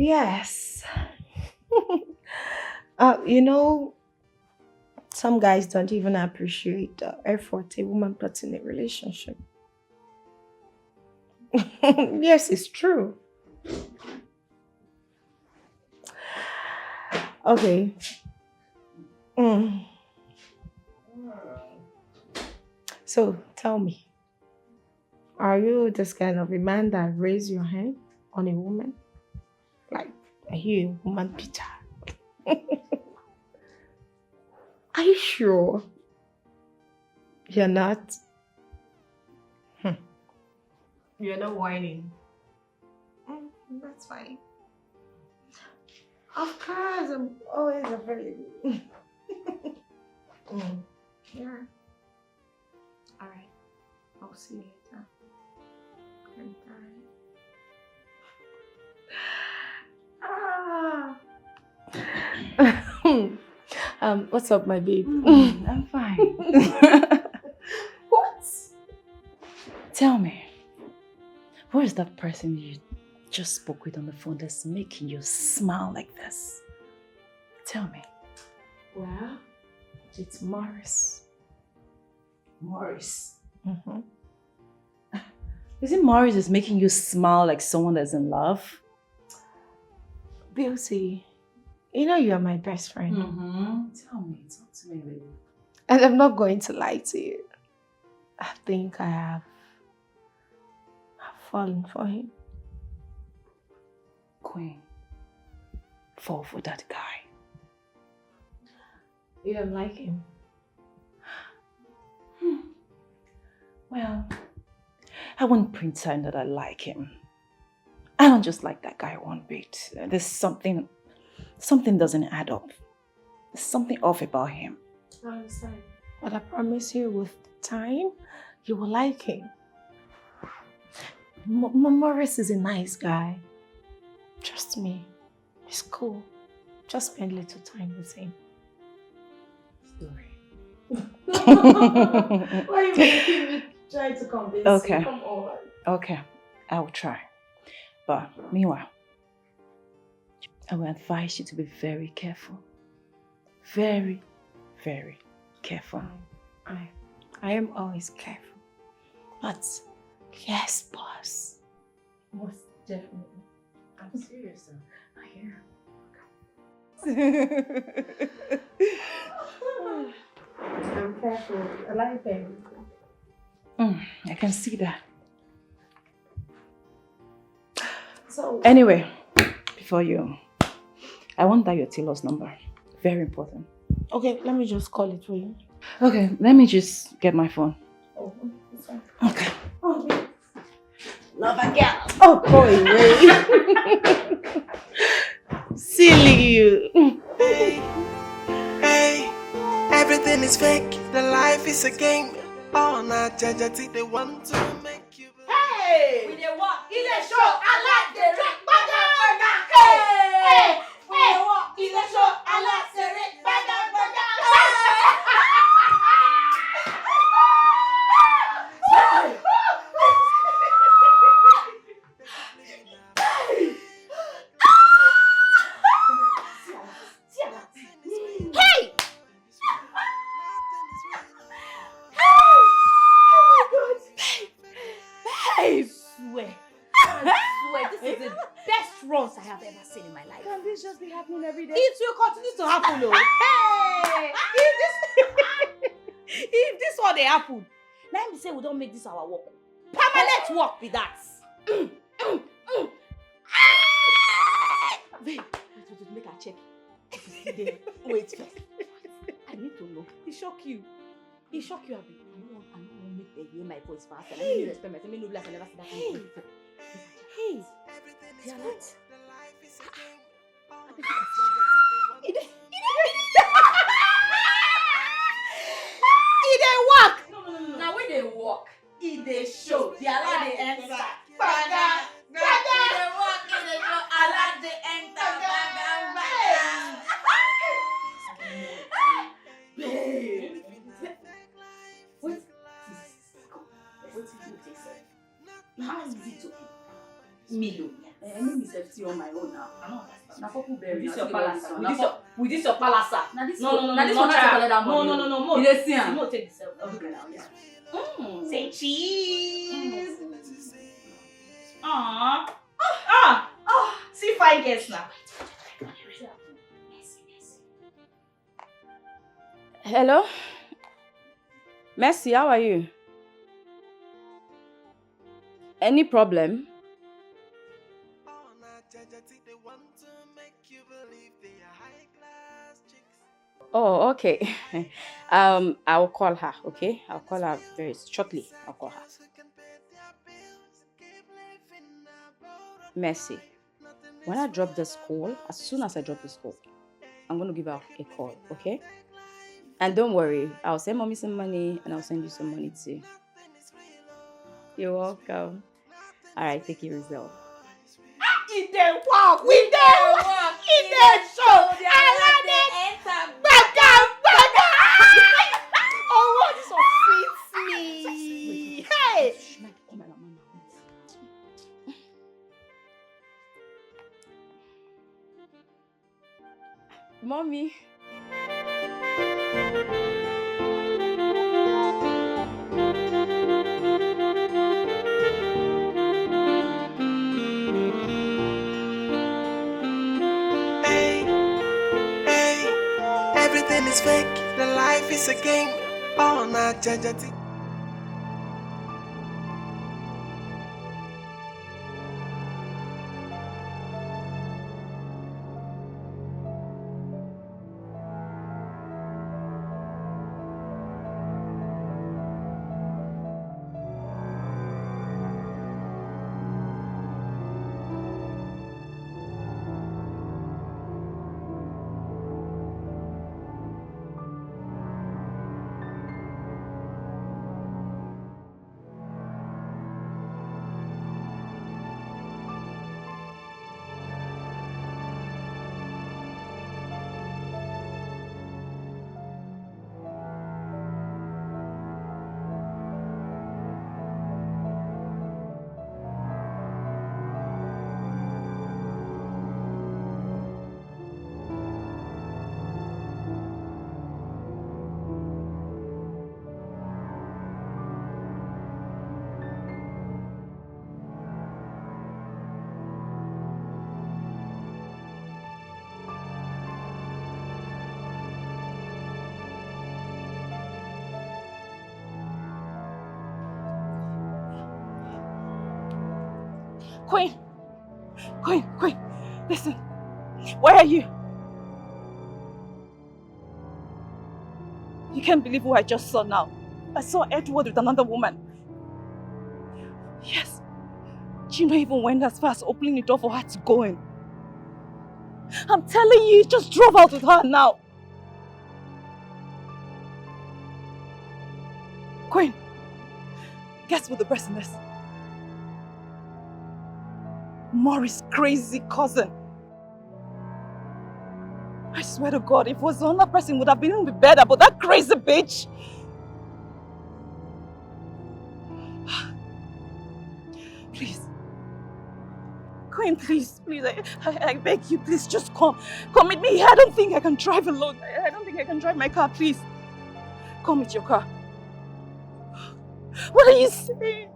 Yes. You know, some guys don't even appreciate the effort a woman puts in a relationship. Yes, it's true. Okay. Mm. So tell me, are you this kind of a man that raise your hand on a woman? Like, are you a woman beater? Are you sure you're not? Hmm. You're not whining. Mm, that's fine. Of course, I'm always available. Mm. Yeah. All right. I'll see you later. Bye. What's up, my babe? I'm fine. What? Tell me, who is that person you just spoke with on the phone that's making you smile like this? Tell me. Well, it's Morris. Morris. Mm-hmm. Is it Morris is making you smile like someone that's in love? Beauty, you know you're my best friend. Tell me, talk to me, baby. And I'm not going to lie to you. I think I have fallen for him. Queen, fall for that guy. You don't like him? Well, I wouldn't pretend that I like him. I don't just like that guy one bit. There's something doesn't add up. There's something off about him. I understand. But I promise you, with time, you will like him. Morris is a nice guy. Trust me. He's cool. Just spend a little time with him. Story. Why are you making me try to convince Okay. you? Come on. Okay, I will try. But meanwhile, I will advise you to be very careful. Very, very careful. I am always careful. But yes, boss. Most definitely. I'm serious though. I hear. I'm careful. I like him. I can see that. So Anyway, before you, I want that your tailor's number. Very important. okay, let me just call it for you. Okay, let me just get my phone. Oh, it's fine. Okay. Oh, yeah. Love a girl. Oh, boy, wait. Silly you. Hey, hey, everything is fake. The life is a game. All night, judge, they want to make you believe. Hey! We dey walk in the show. I like the rap. Hey! We dey walk in the show. I like the rap. Hey! I swear, this is the best runs I have ever seen in my life. Can this just be happening every day? It will continue to happen, though. Hey! If this one they happen, now me say we don't make this our work. Permanent work be that. Wait, make a check. Wait first. I need to know. He shock you. He shock you, Abi. I don't want to make them hear my voice fast. And I need respect myself. I know like I never see that kind of thing. Hey, they are not. It dey work. No. Now when they walk, it dey show. The alarm dey enter. Baga. It dey work. It dey show. Alarm dey enter. Baga. Babe. What? What did you say? How is it okay? Milo. I need me safety on my own now. I don't understand. Now, couple berry. With this your palace. With this your palace. Now this No, this one one try. collect that money. No. You dey see am? No, take the self. Okay, now, yeah. Say cheese. See fine guests now. Hello? Mercy, how are you? Any problem? Oh, okay. I'll call her, okay? I'll call her very shortly. I'll call her. Mercy, when I drop this call, as soon as I drop this call, I'm going to give her a call, okay? And don't worry, I'll send mommy some money and I'll send you some money too. You're welcome. All right, take your result. In the walk, we there walk, in the show, oh, what is so fits me? Hey! Mommy. Everything is fake, the life is a game. Oh, not judge. Queen, listen. Where are you? You can't believe who I just saw now. I saw Edward with another woman. Yes. Gina even went as far as opening the door for her to go in. I'm telling you, he just drove out with her now. Queen, guess what the person is? Maurice's crazy cousin. I swear to God, if it was another person, it would have been even better, but that crazy bitch. Please. Queen, please, I beg you, please, just come. Come with me. I don't think I can drive alone. I don't think I can drive my car, please. Come with your car. What are you saying?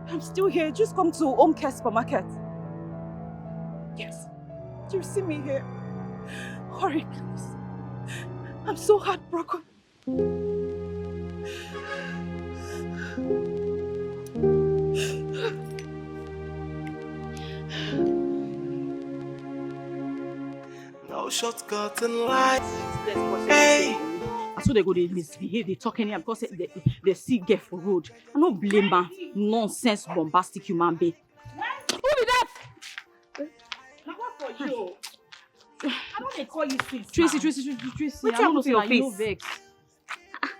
I'm still here. Just come to Home Care Supermarket. Yes. Do you see me here? Hurry, please. I'm so heartbroken. No shortcut in life. Hey. So they go, they misbehave, they talk anyhow because they see get for road. I don't blame her. Nonsense, bombastic human being. Who be that? Now what for you? I don't dey call you sis. Tracy. What happened to your face? No vex.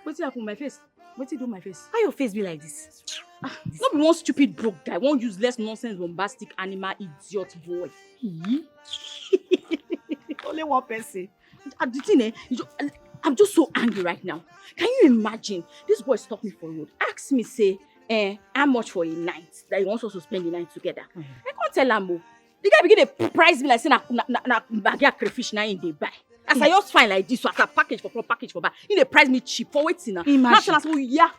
What happened to my face? What you do my face? Why your face be like this? Not be one stupid broke guy, one useless nonsense bombastic animal idiot boy. Only one person. The thing, I'm just so angry right now. Can you imagine? This boy stopped me for road. Asked me, say, how much for a night that he wants us to spend the night together. I can't tell him. The guy begin to price me like say na bag crayfish na in dey buy. As I just find like this, so as a package for front, package for back, he dey price me cheap for waiting now. Imagine. Now tell yeah,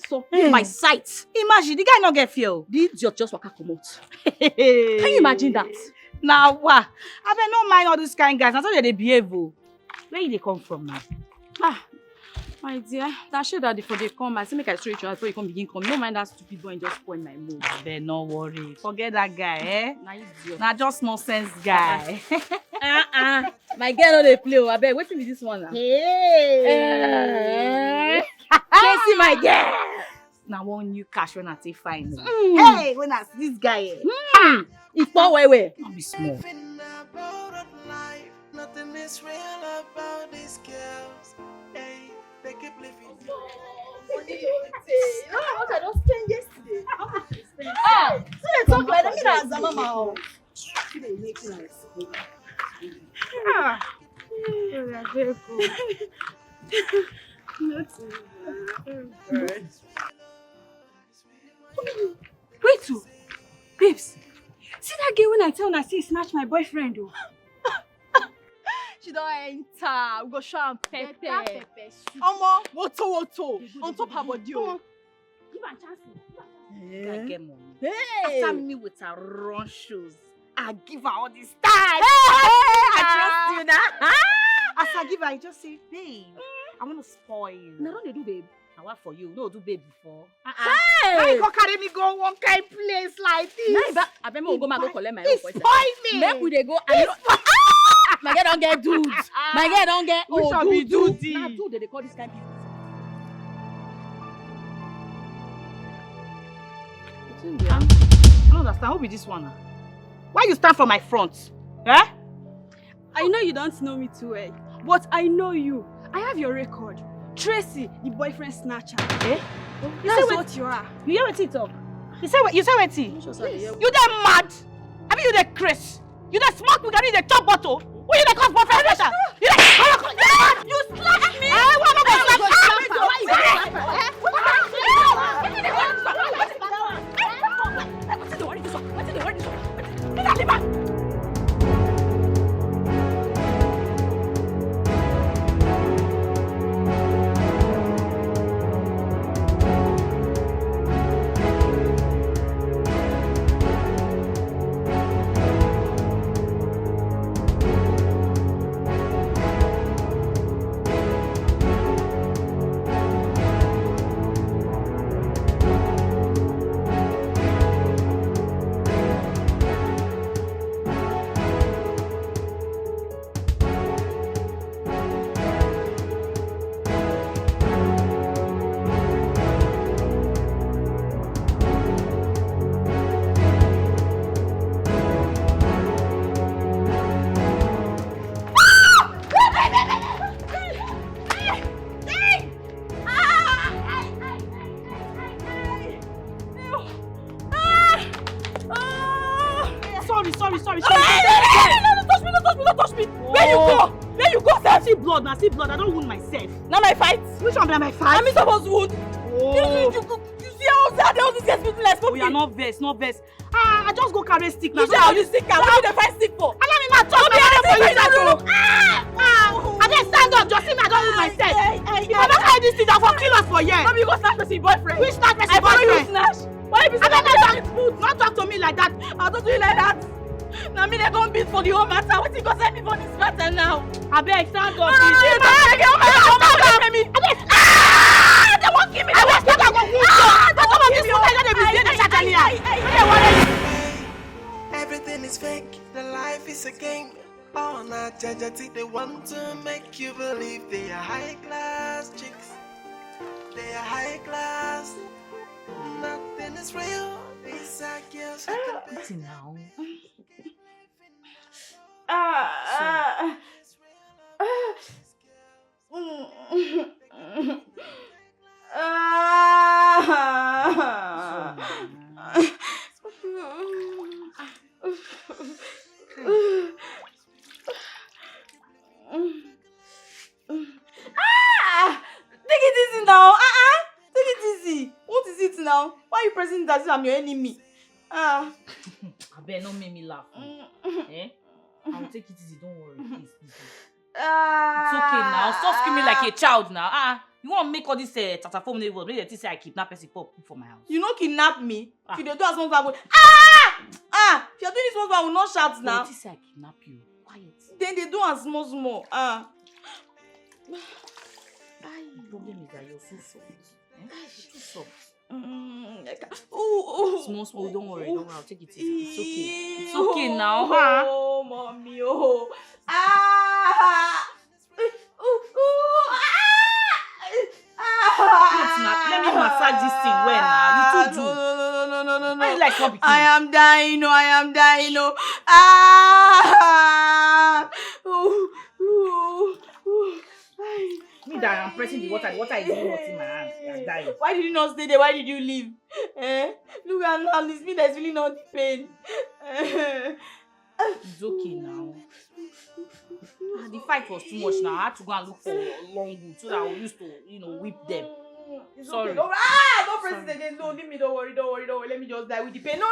so my sight. Imagine the guy not get feel. The idiot just waka comot. Can you imagine that? Now what? I bet no mind all these kind guys. That's how they behave. Where they come from now? My dear, that shit that before they come, I say make I show you before you come begin come. No mind that stupid boy and just spoil my mood. They no worry. Forget that guy, eh? Nah, idiot. Nah, just nonsense guy. My girl no dey play. I beg, wetin be this one now? Hey. Chasing my girl. Now one new cash when I take fine. Hey, when I see this guy, It's not way. I'll be small. Nothing is real about these girls. Hey, they keep living. What I just spent yesterday. So they talk like that. Me na Azama. Wait, babes. See that girl when I tell her, say snatch my boyfriend, oh. She don't enter. We go show am pepper. Omo, woto. On top her body, oh. Give am chance. I get money. Hey. After me with her run shoes, I give her all this time. I trust you now. As I give her, I just say, babe, I want to spoil you. Now don't they do, babe? I work for you. No, do babe before. Why Hey. you go carry me go one kind place like this? I bet me go go collect my own He for spoil me. Make we dey go. My girl don't get dudes. My girl don't get. We shall be dudes. Now dude they call this kind of business. I don't understand. Who be this one? Why you stand for my front? Eh? I know you don't know me too well, but I know you. I have your record. Tracy, the boyfriend snatcher. Eh? That's what you are. You hear what he talk? You say what? You that mad? I mean you that Chris? You that smoke? We got in the top bottle. Who you that cause boyfriend pressure? You that you slap me? I want to sorry. No, touch me. Where you go? Sir? See blood, I don't wound myself. Now my fight. Which one be my fight? I'm supposed to wound. Oh. You see how sad all these guys people like We are not vex. I just go carry stick now. You say how you stick now? What do they fight stick for? Allow me ma talk my head for you now. I just stand up, just see me, I don't wound myself. I don't carry this thing, I for kill us for here. Maybe you go snatch person boyfriend. Which snatch person I follow you boyfriend? snatch. Why you be I snatch? don't talk to me like that. I don't do you like that. Now me they gon' beat for the whole matter. What you go send me for this matter now? I beg, stand up. No, they won't give me. I was talking about Everything is fake, the life is a game. All night, they want to make you believe they are high class chicks. They are high class. Nothing is real. These are girls who can be now. Take it easy now. Take it easy. What is it now? Why you pressing it as if I'm your enemy. I better not make me laugh. Eh? I'll take it easy, don't worry. Please. It's okay now. Stop screaming like a child now. You want to make all this tatafom neighbors? Maybe they say I kidnap person for my house. You know kidnap me? If you dey do as one I go, if you're doing this one I will not shout now. They say I kidnap you. Quiet. Then they do as small. The problem is that you're so soft. You're too soft. Small, don't worry, I'll take it easy. It's okay now, huh? Oh, mommy, Let me massage this thing well now. You too do. No. Why you like what? I am dying. Me that I'm pressing the water. The water is even hot in my hands. I'm dying. Why did you not stay there? Why did you leave? Look at now, it's me that's really not the pain. It's okay now. The fight was too much now. I had to go and look for long wood so that I used to, whip them. It's Sorry. Okay. Don't press it again. No, leave me. Don't worry. Let me just die with the pain. No.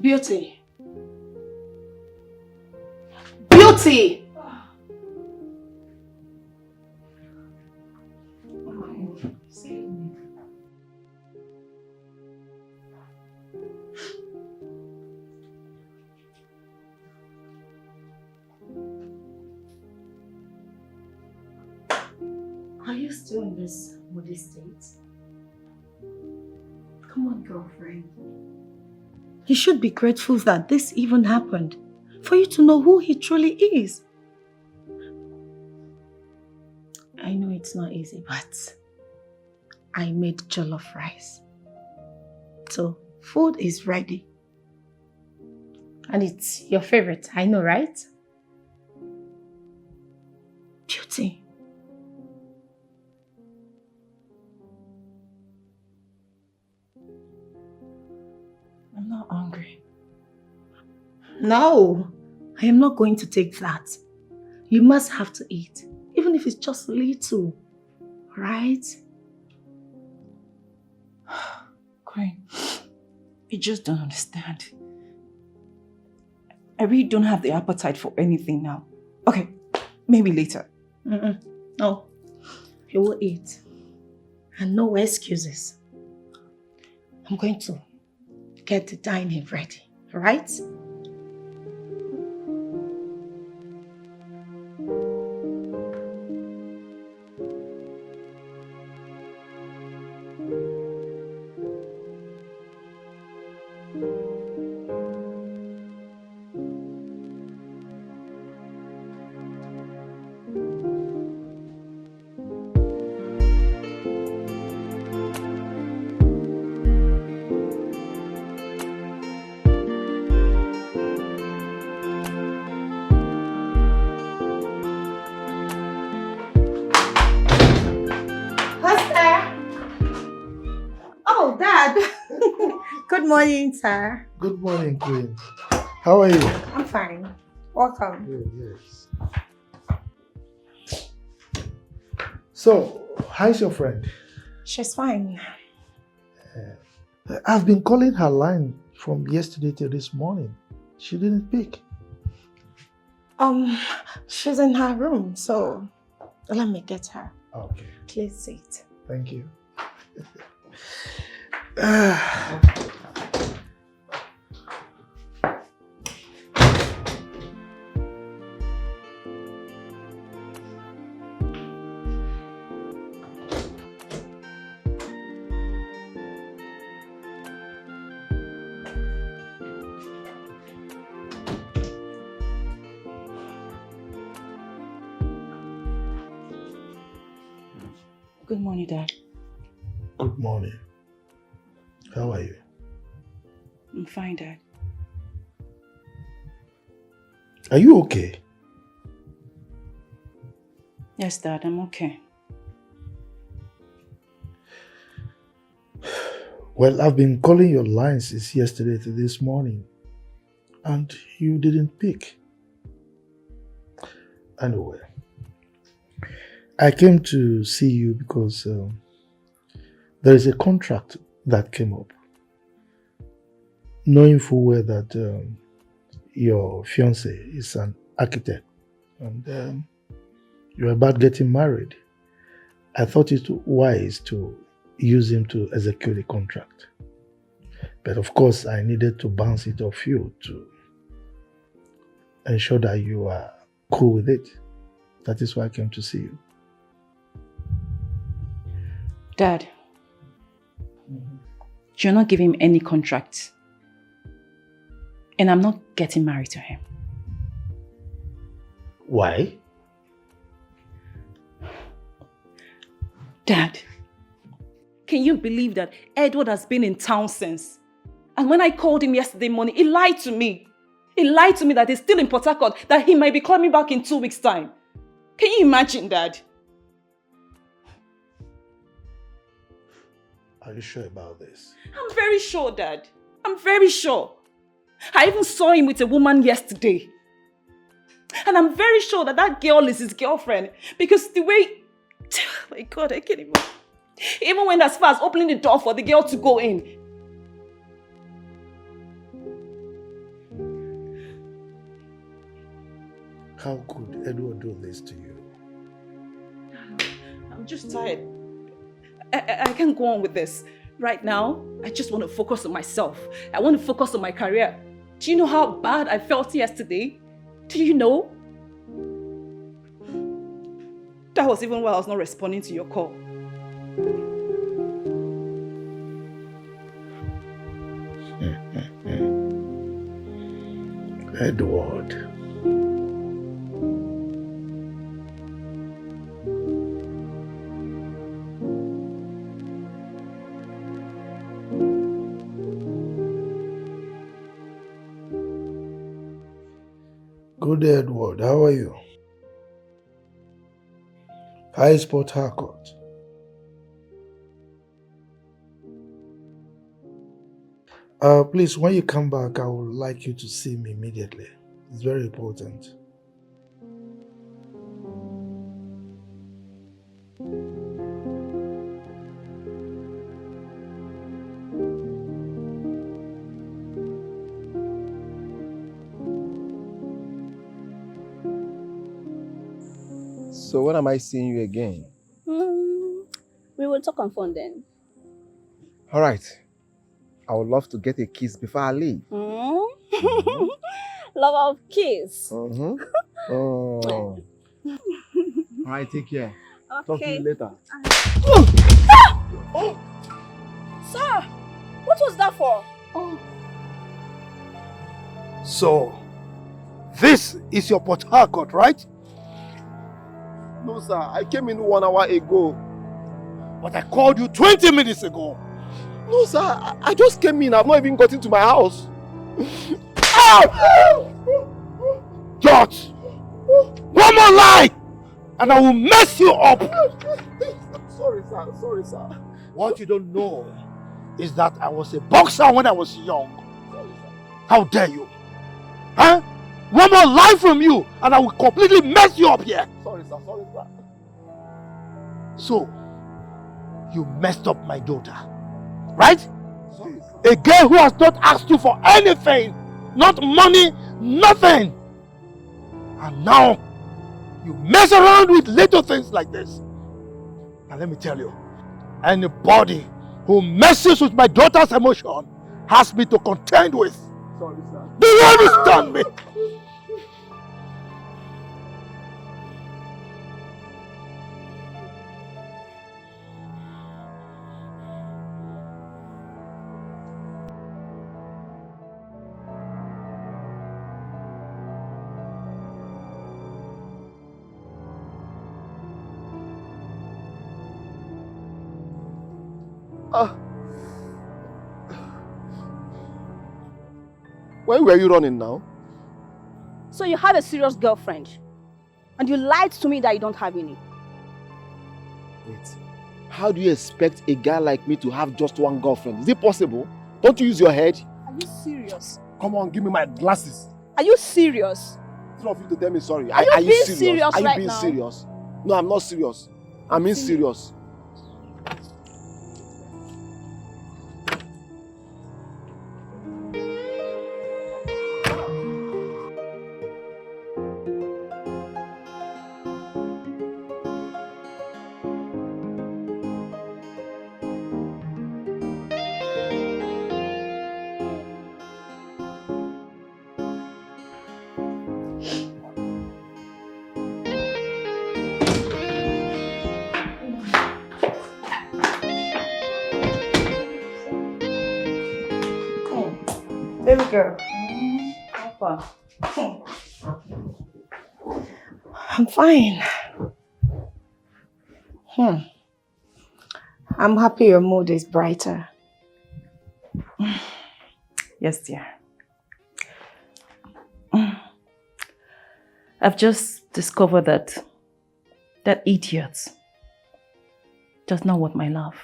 Beauty! Are you still in this moody state? Come on, girlfriend. You should be grateful that this even happened. For you to know who he truly is. I know it's not easy, but I made jollof rice. So, food is ready. And it's your favorite, I know, right? Beauty. I'm not hungry. No, I am not going to take that. You must have to eat, even if it's just a little, right? Queen, you just don't understand. I really don't have the appetite for anything now. Okay, maybe later. No, you will eat. And no excuses. I'm going to get the dining ready, right? Good morning, sir. Good morning, Queen. How are you? I'm fine. Welcome. Good, yes. So, how's your friend? She's fine. I've been calling her line from yesterday till this morning. She didn't pick. She's in her room, so let me get her. Okay. Please sit. Thank you. Good morning, Dad. Good morning. How are you? I'm fine, Dad. Are you okay? Yes, Dad, I'm okay. Well, I've been calling your line since yesterday to this morning, and you didn't pick. Anyway, I came to see you because there is a contract that came up. Knowing full well that your fiance is an architect and you're about getting married, I thought it wise to use him to execute the contract. But of course, I needed to bounce it off you to ensure that you are cool with it. That is why I came to see you. Dad, you're not giving him any contract. And I'm not getting married to him. Why? Dad, can you believe that Edward has been in town since? And when I called him yesterday morning, he lied to me. He lied to me that he's still in Port Harcourt, that he might be coming back in 2 weeks' time. Can you imagine, Dad? Are you sure about this? I'm very sure, Dad. I'm very sure. I even saw him with a woman yesterday. And I'm very sure that that girl is his girlfriend. Because the way... Oh my God, I can't even... He even went as far as opening the door for the girl to go in. How could Edward do this to you? I'm just tired. I can't go on with this. Right now, I just want to focus on myself. I want to focus on my career. Do you know how bad I felt yesterday? Do you know? That was even why I was not responding to your call. Edward. Good day, Edward. How are you? How is Port Harcourt? Please, when you come back, I would like you to see me immediately. It's very important. So when am I seeing you again? We will talk on phone then. All right. I would love to get a kiss before I leave. Love of kiss. Oh. All right, take care. Okay. Talk to you later. Oh! Sir, what was that for? Oh. So, this is your Port Harcourt, right? No, sir. I came in 1 hour ago. But I called you 20 minutes ago. No, sir. I just came in. I've not even gotten to my house. George! One more lie! And I will mess you up! Sorry, sir. Sorry, sir. What you don't know is that I was a boxer when I was young. Sorry, sir. How dare you? Huh? One more lie from you and I will completely mess you up here. Sorry, sir. Sorry, sir. So, you messed up my daughter, right? Sorry, sir. A girl who has not asked you for anything, not money, nothing. And now, you mess around with little things like this. Now let me tell you, anybody who messes with my daughter's emotion has me to contend with. Sorry, sir. Do you understand me? Where were you running now? So you have a serious girlfriend and you lied to me that you don't have any. Wait. How do you expect a guy like me to have just one girlfriend? Is it possible? Don't you use your head? Are you serious? Come on, give me my glasses. Are you serious? It's not for you to tell me sorry. Are you being serious Are you right being now? serious? No, I'm not serious. I'm being serious. Baby girl. Papa. I'm fine. I'm happy your mood is brighter. Yes, dear. I've just discovered that idiot does not want my love.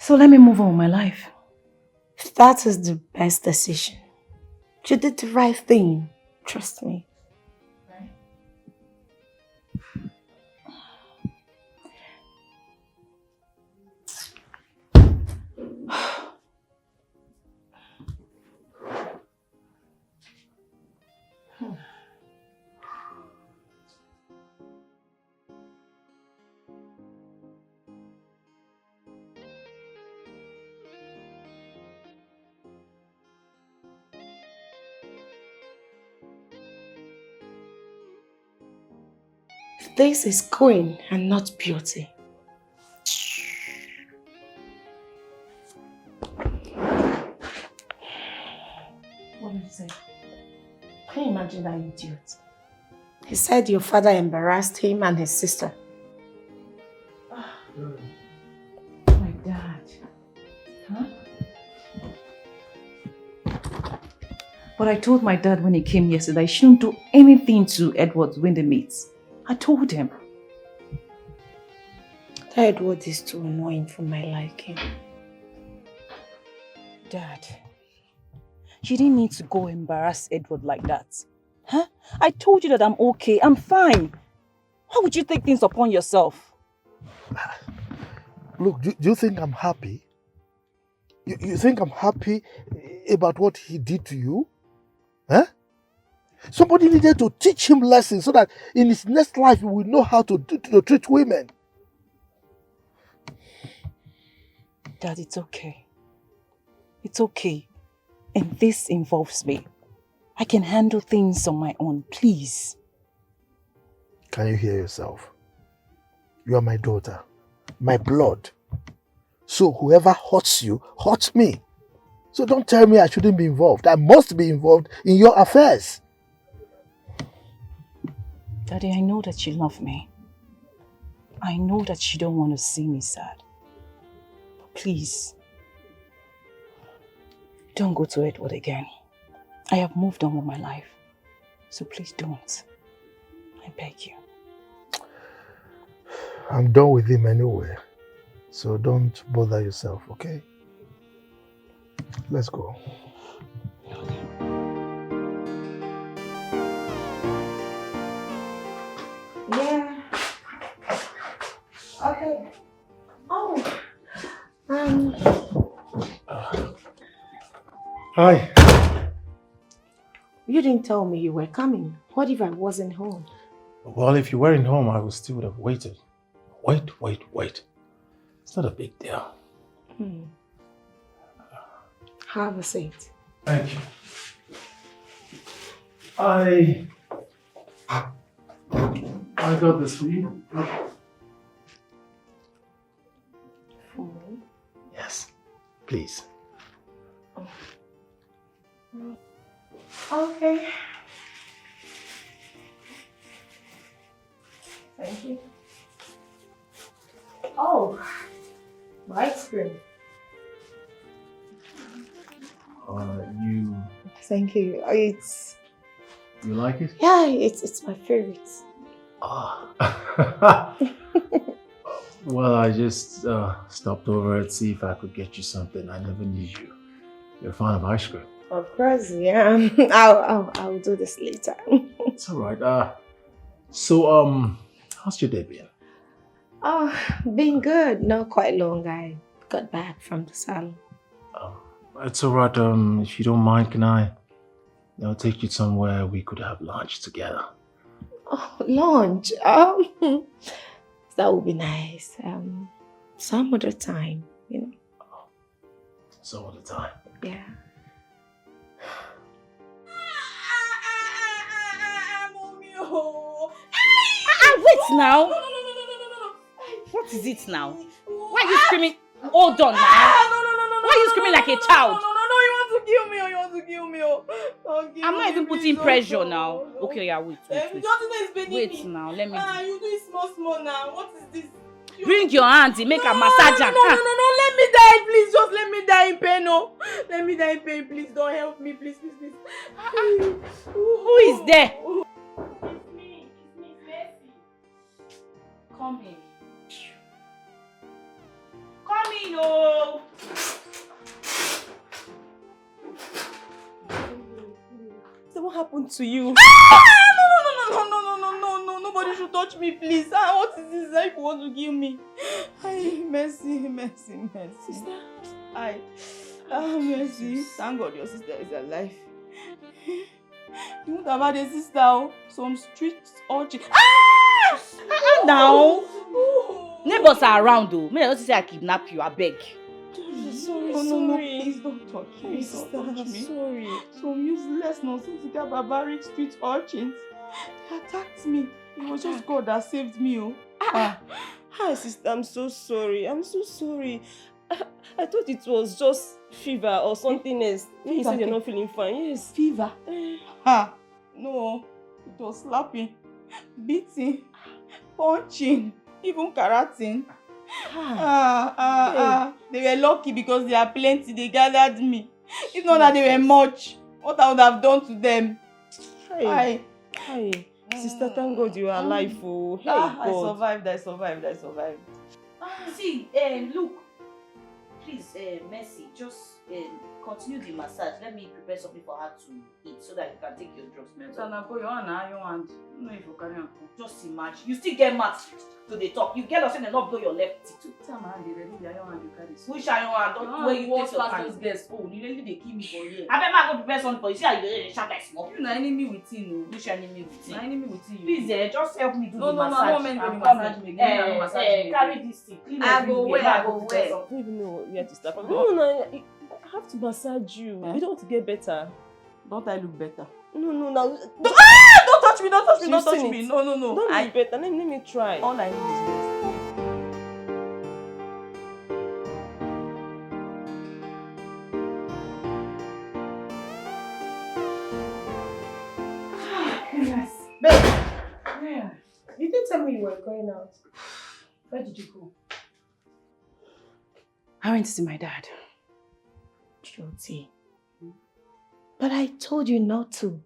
So let me move on with my life. That is the best decision. You did the right thing. Trust me. This is queen and not beauty. What did he say? Can you imagine that idiot? He said your father embarrassed him and his sister. My dad. Huh? But I told my dad when he came yesterday I shouldn't do anything to Edward when they meet. I told him. That Edward is too annoying for my liking. Dad, you didn't need to go embarrass Edward like that. Huh? I told you that I'm okay, I'm fine. Why would you take things upon yourself? Look, do you think I'm happy? You think I'm happy about what he did to you? Huh? Somebody needed to teach him lessons so that in his next life he will know how to treat women. Dad, it's okay. It's okay. And this involves me. I can handle things on my own, please. Can you hear yourself? You are my daughter, my blood. So whoever hurts you, hurts me. So don't tell me I shouldn't be involved. I must be involved in your affairs. Daddy, I know that you love me. I know that you don't want to see me sad. But please, don't go to Edward again. I have moved on with my life. So please don't. I beg you. I'm done with him anyway. So don't bother yourself, okay? Let's go. Yeah. Okay. Oh. Hi. You didn't tell me you were coming. What if I wasn't home? Well, if you weren't home, I still would have waited. Wait. It's not a big deal. Have a seat. Thank you. I got this for you. For me? Yes, please. Okay. Thank you. Oh, my ice cream. You Thank you. like it? Yeah, it's my favorite. Ah. Well, I just stopped over to see if I could get you something. I never knew you. You're fond of ice cream. Of course, yeah. I'll do this later. It's all right. So, how's your day been? Oh, been good. Not quite long. I got back from the salon. It's all right. If you don't mind, can I'll take you somewhere we could have lunch together. Oh, lunch. That would be nice. Some other time, you know. Some other time. Yeah. Wait now. What is it now? Why are you screaming? Hold on now. Why are you screaming like a child? You want to kill me, you want to kill me. I'm not even putting pressure now. Okay, yeah, wait. Wait now, let me. You do it small now. What is this? Bring your hands, make a massage. No, let me die, please. Just let me die in pain, no. Let me die in pain, please. Don't help me, please. Who is there? It's me, Mercy. Come in. Come in, oh. So what happened to you? No, nobody should touch me, please. What is this? Like, you want to kill me? Mercy. Sister. Mercy. Thank God your sister is alive. You would have had a sister, some street urchin. Now. Neighbors are around, though. May I not say I kidnap you, I beg. Sorry. Please don't touch me. Sorry. Some useless, nonsensical, barbaric street urchins. They attacked me. It was just God that saved me. Hi, sister. I'm so sorry. I thought it was just fever or something else. You said you're not feeling fine. Yes. Fever? No. It was slapping, beating, punching, even karating. They were lucky because they are plenty. They gathered me. If not that they were much, what I would have done to them. Hi. Sister, thank God you are alive. Oh. Hey, God. I survived. See, look. Please, Mercy, just continue the massage. Let me prepare something for her to eat so that you can take your drugs. Just imagine. You still get mad to the top. You get lost and not blow your left teeth too. Which are your hand? Don't where you take your time. Oh, you really they kill me for here. I bet I go prepare something for you. See how you shout like small. You know enemy within you. Which enemy within? Enemy within you. Please, just help me do the massage. No, I won't make you massage me. Carry this thing. Clean I go where? I don't even know where to start. No, I have to massage you. You don't want to get better. Don't I look better? No, now. Don't touch me. No. Don't look better. Let me try. All I need is rest. Babe, you didn't tell me you were going out. Where did you go? I went to see my dad. Guilty. But I told you not to.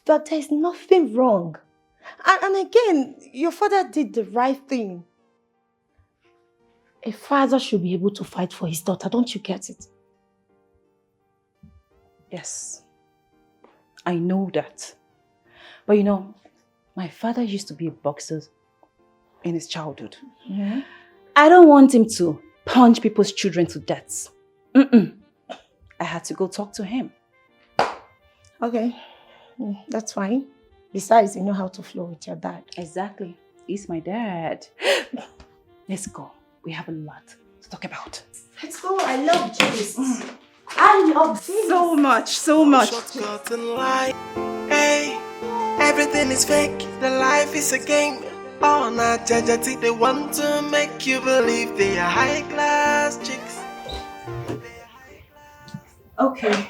That there's nothing wrong. And again, your father did the right thing. A father should be able to fight for his daughter. Don't you get it? Yes, I know that. But you know, my father used to be a boxer in his childhood. Yeah. I don't want him to punch people's children to death. I had to go talk to him. Okay, that's fine. Besides, you know how to flow with your dad. Exactly. He's my dad. Let's go. We have a lot to talk about. Let's go. I love this. I love this. So much. Shortcut in life. Hey, everything is fake. The life is a game. Oh, not judge. They want to make you believe they are high class chicks. Okay.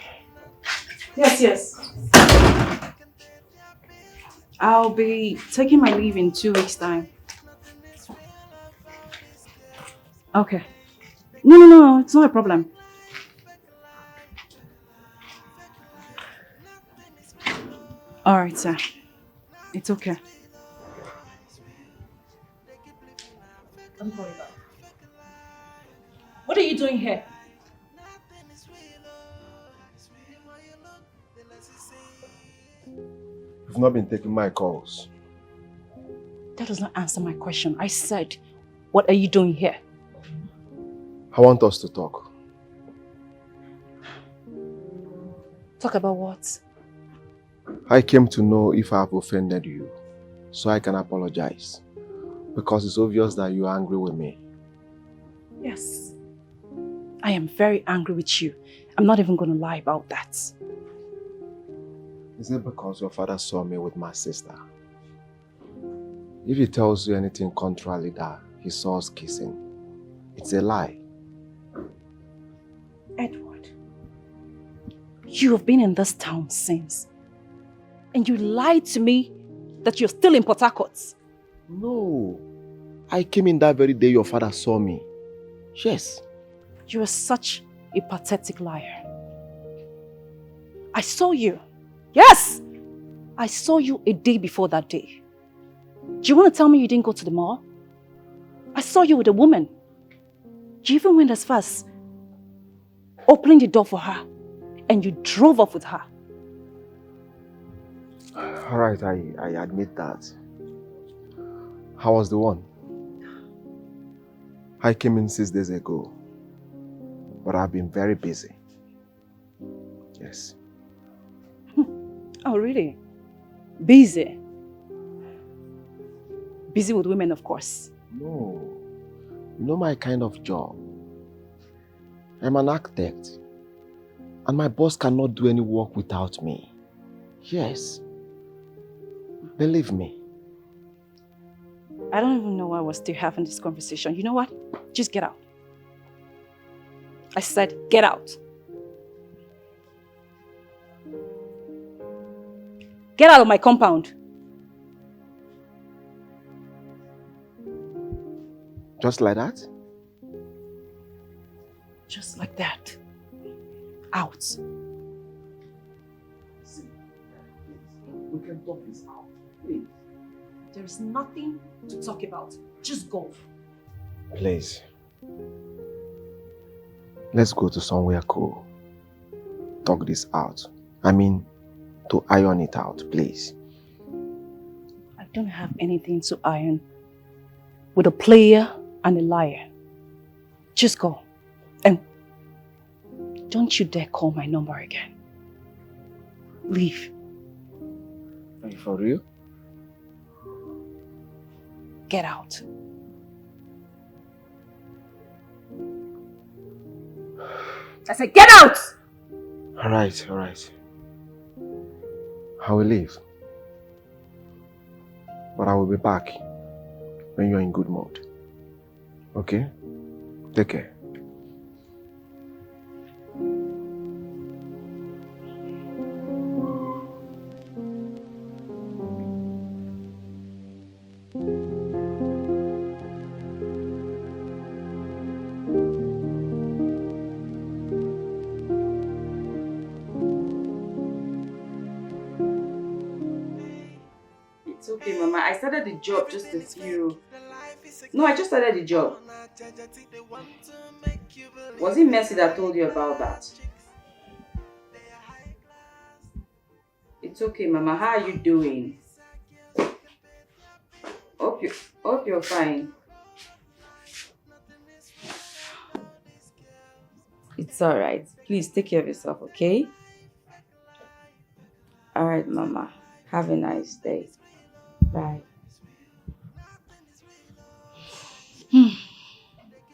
Yes. I'll be taking my leave in 2 weeks' time. Okay. No, it's not a problem. All right, sir. It's okay. I'm going back. What are you doing here? You've not been taking my calls. That does not answer my question. I said, what are you doing here? I want us to talk. Talk about what? I came to know if I have offended you, so I can apologize. Because it's obvious that you are angry with me. Yes. I am very angry with you. I'm not even going to lie about that. Is it because your father saw me with my sister? If he tells you anything contrary that he saw us kissing, it's a lie. Edward, you have been in this town since. And you lied to me that you're still in Port Harcourt. No. I came in that very day your father saw me. Yes. You are such a pathetic liar. I saw you. Yes! I saw you a day before that day. Do you want to tell me you didn't go to the mall? I saw you with a woman. You even went as far as opening the door for her and you drove off with her. Alright, I admit that. I was the one. I came in 6 days ago, but I've been very busy. Yes. Oh, really? Busy? Busy with women, of course. No. You know my kind of job. I'm an architect. And my boss cannot do any work without me. Yes. Believe me. I don't even know why we're still having this conversation. You know what? Just get out. I said, get out. Get out of my compound. Just like that? Just like that. Out. We can talk this out, please. There is nothing to talk about. Just go. Please. Let's go to somewhere cool. Talk this out. I mean, to iron it out, please. I don't have anything to iron with a player and a liar. Just go. And don't you dare call my number again. Leave. Are you for real? Get out. I said, get out! Alright. I will leave. But I will be back when you're in good mood. Okay? Take care. It's okay, Mama. I started the job just a few... No, I just started the job. Was it Mercy that told you about that? It's okay, Mama. How are you doing? Hope you're fine. It's alright. Please take care of yourself, okay? Alright, Mama. Have a nice day. Bye.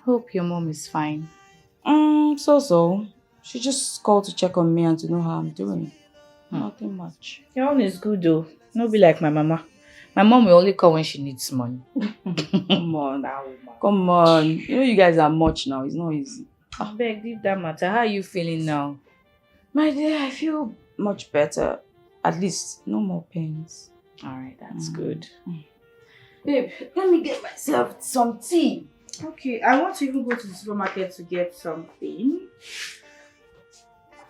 Hope your mom is fine. So. She just called to check on me and to know how I'm doing. Nothing much. Your mom is good though. No be like my mama. My mom will only call when she needs money. Come on now. Come on. You know you guys are much now. It's not easy. I beg, leave that matter. How are you feeling now? My dear, I feel much better. At least no more pains. Alright, that's good. Babe, let me get myself some tea. Okay, I want to even go to the supermarket to get something.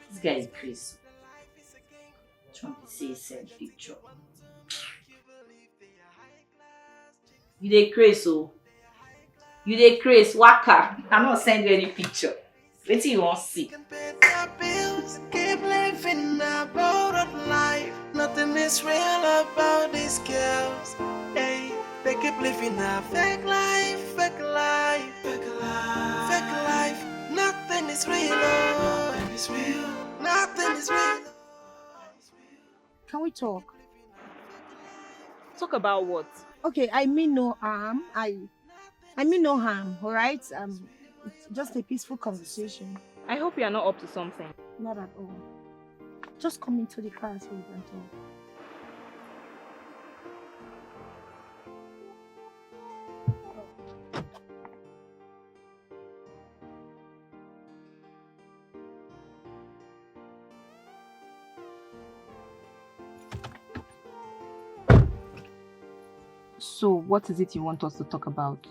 This guy is crazy. Trying to see send picture. You dey crazy, so You dey craze, waka. I'm not send you any picture. Wetin you wan see? Bills, keep living a borrowed life. Nothing is real about these girls. Hey, they keep living a fake life, fake life, fake life, fake life. Nothing is real. Nothing is real. Nothing is real. Can we talk? Talk about what? Okay, I mean no harm. I mean no harm, alright? It's just a peaceful conversation. I hope you are not up to something. Not at all. Just come into the car so we can talk. So, what is it you want us to talk about?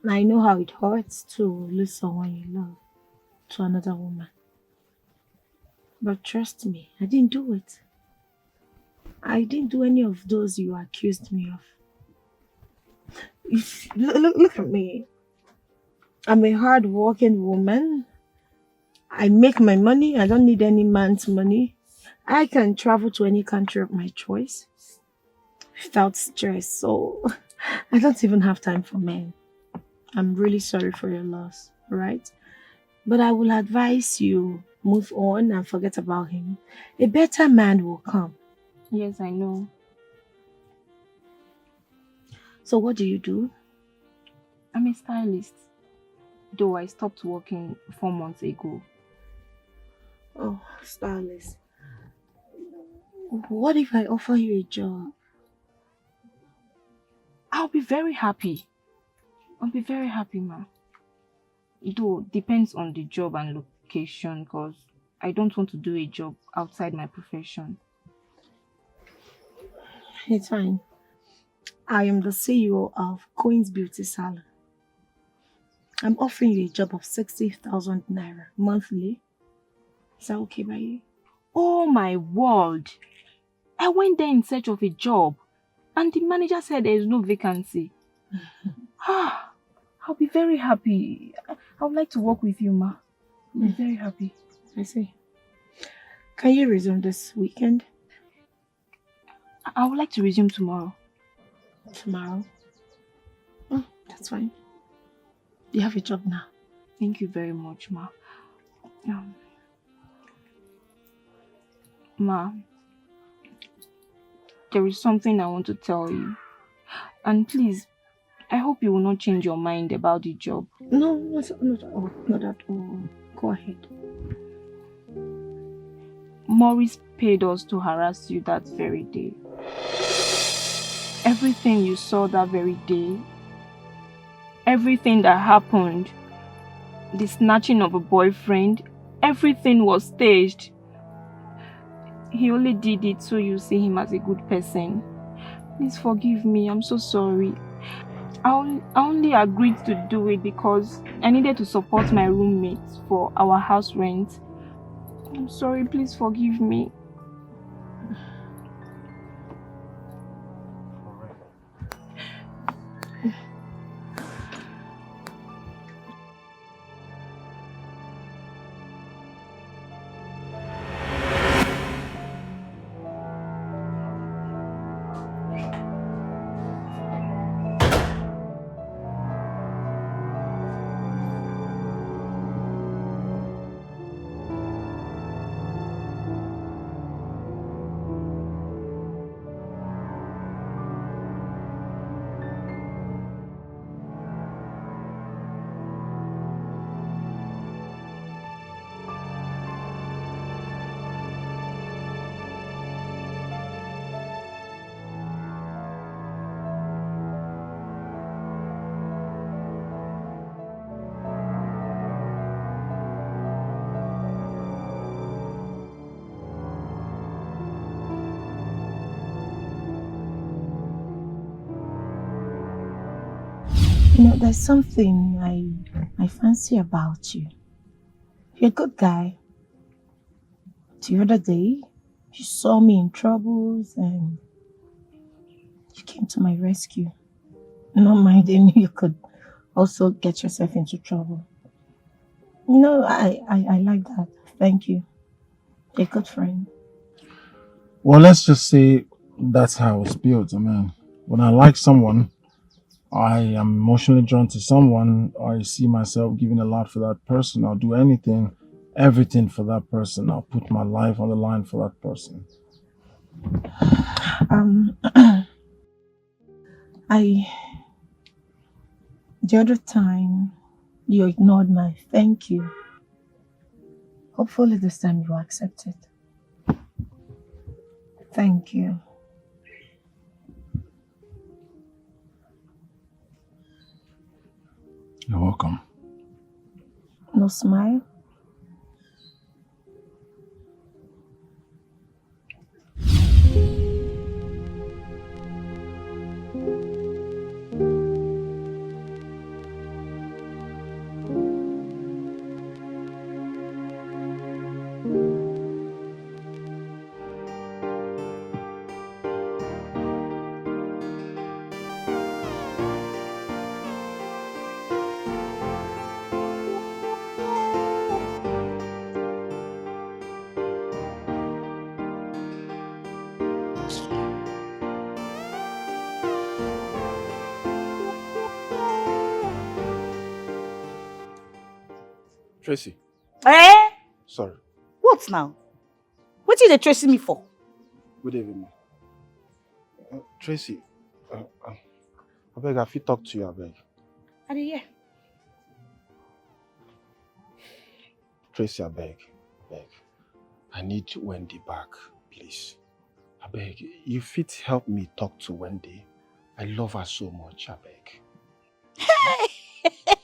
I know how it hurts to lose someone you love to another woman. But trust me, I didn't do it. I didn't do any of those you accused me of. Look at me. I'm a hard-working woman. I make my money. I don't need any man's money. I can travel to any country of my choice without stress. So I don't even have time for men. I'm really sorry for your loss, right? But I will advise you move on and forget about him. A better man will come. Yes, I know. So what do you do? I'm a stylist, though I stopped working 4 months ago. Oh, stylist. What if I offer you a job? I'll be very happy. I'll be very happy, ma. Though, depends on the job and location, because I don't want to do a job outside my profession. It's fine. I am the CEO of Queen's Beauty Salon. I'm offering you a job of 60,000 naira monthly. Is that okay by you? Oh my word! I went there in search of a job, and the manager said there is no vacancy. I'll be very happy. I would like to work with you, ma. I'll be very happy. I see. Can you resume this weekend? I would like to resume tomorrow. Tomorrow? Oh, that's fine. You have a job now. Thank you very much, ma. Ma, there is something I want to tell you. And please, I hope you will not change your mind about the job. No, not at all. Not at all. Go ahead. Maurice paid us to harass you that very day. Everything you saw that very day, everything that happened, the snatching of a boyfriend, everything was staged. He only did it so you see him as a good person. Please forgive me, I'm so sorry. I only agreed to do it because I needed to support my roommates for our house rent. I'm sorry, please forgive me. You know, there's something I fancy about you. You're a good guy. The other day, you saw me in troubles and you came to my rescue. Not minding you could also get yourself into trouble. No, I like that. Thank you. A good friend. Well, let's just say that's how it's built. I mean, when I like someone, I am emotionally drawn to someone, I see myself giving a lot for that person. I'll do anything, everything for that person. I'll put my life on the line for that person. The other time you ignored my thank you. Hopefully this time you accept it. Thank you. You're welcome. No smile? Tracy. Eh? Sorry. What now? What are they tracing me for? Good evening. Tracy, I beg, I fit talk to you, I beg. Are you here? Tracy, I beg. I need Wendy back, please. I beg, you fit help me talk to Wendy. I love her so much, I beg.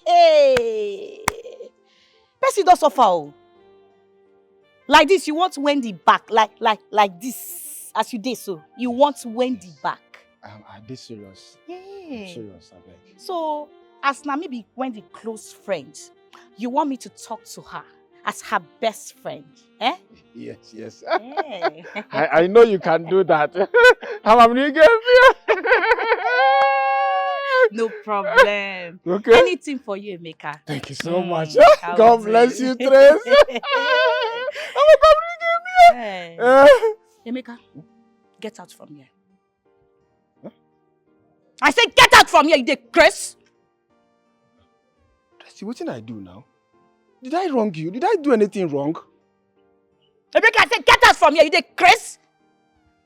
Hey! Percy don't suffer. Like this, you want Wendy back. Like this. As you did so. You want Wendy back. I did serious. Yeah. I'm serious, I beg. So, as now maybe Wendy close friend, you want me to talk to her as her best friend, eh? Yes. Yeah. I know you can do that. No problem. Okay. Anything for you, Emeka. Thank you so much. I God will bless do. you, Trace. Hey. Emeka, get out from here. Huh? I said get out from here, you Chris. Tracy, what did I do now? Did I wrong you? Did I do anything wrong? Emeka, I said get out from here, you Chris.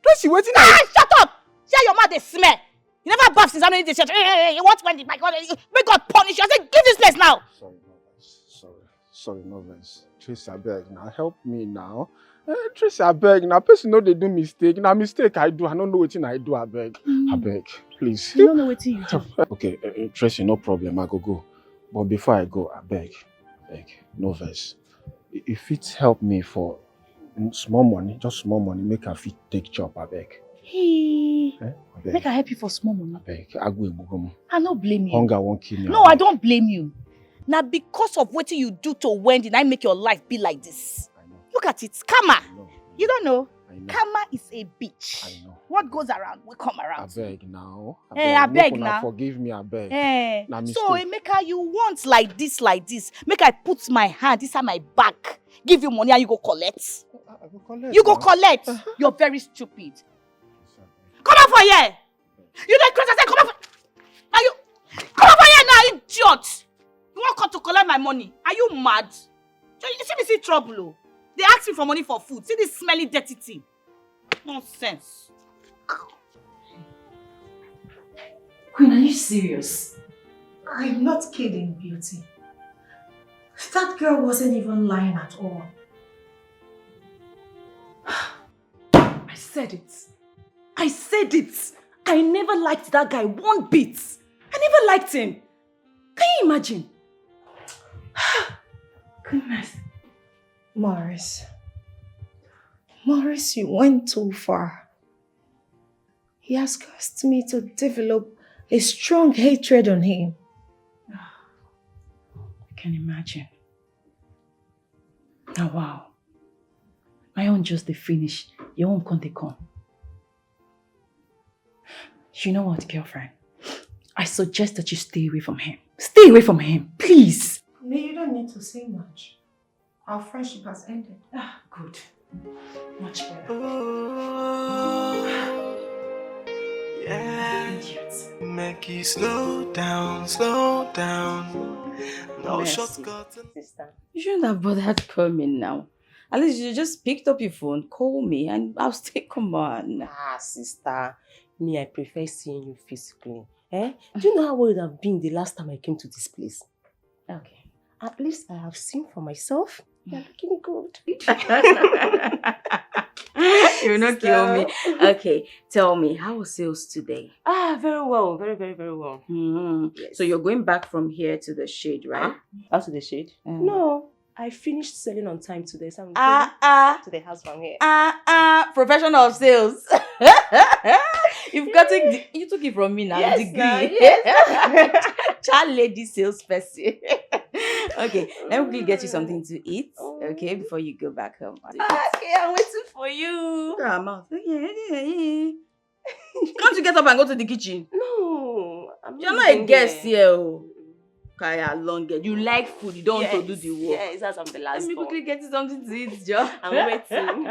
Tracy, what did I... Shut up! See your mouth, they smell. You never bath since how many days? You want Wendy? My God, may God punish you. I said, give this place now. Sorry, no offense. Tracy, I beg now. Help me now. Tracy, I beg now. Person know they do mistake. Now mistake I do. I don't know what I do. I beg. I beg, please. You don't know what you do. Okay, Tracy, no problem. I go. But before I go, I beg, no offense. If it help me for small money, just small money, make a fit take job. I beg. Hey, make I help you for small money. I go. I don't blame you. Hunger won't kill me. No, I don't blame you. Now, because of what you do to Wendy, I make your life be like this. I know. Look at it. Karma. You don't know. I know. Karma is a bitch. I know. What goes around will come around. I beg now. I beg now. Forgive me, I beg. So, Emeka, you want like this. Make I put my hand inside my back, give you money and you go collect. I go collect. You go collect. You're very stupid. Come up for here. You don't crazy. I said, come up. Are you? Come up for here now, idiot. You want come to collect my money? Are you mad? You see me see trouble. Oh. They ask me for money for food. See this smelly, dirty thing. Nonsense. Queen, are you serious? I'm not kidding, Beauty. That girl wasn't even lying at all. I said it. I never liked that guy one bit. I never liked him. Can you imagine? Goodness. Morris, you went too far. He has caused me to develop a strong hatred on him. I can imagine. Now, wow. My own just the finish. Your own can't come. You know what, girlfriend? I suggest that you stay away from him. Stay away from him, please. No, you don't need to say much. Our friendship has ended. Ah, good. Much better. Yeah. Make you slow down, slow down. No Mercy. shortcuts. Sister, you shouldn't have bothered coming now. At least you just picked up your phone, call me, and I'll stay. Come on. Ah, sister. Me, I prefer seeing you physically. Eh? Do you know how would have been the last time I came to this place? Okay. At least I have seen for myself. You're looking good. You're not kill me. Okay, tell me, how was sales today? Ah, very well. Very, very, very well. Yes. So you're going back from here to the shade, right? Out to the shade? No. I finished selling on time today. So I'm going to the house from here. Professional sales. You took it from me now. Yes, Degree. yes. Child lady salesperson. Okay, let me quickly get you something to eat. Okay, before you go back home. Okay, I'm waiting for you. Can't you get up and go to the kitchen? No, You're not a guest here. Kaya, longer. You like food, you don't want to do the work. Yes, that's the last Let me one. quickly get you something to eat, Joe. I'm waiting.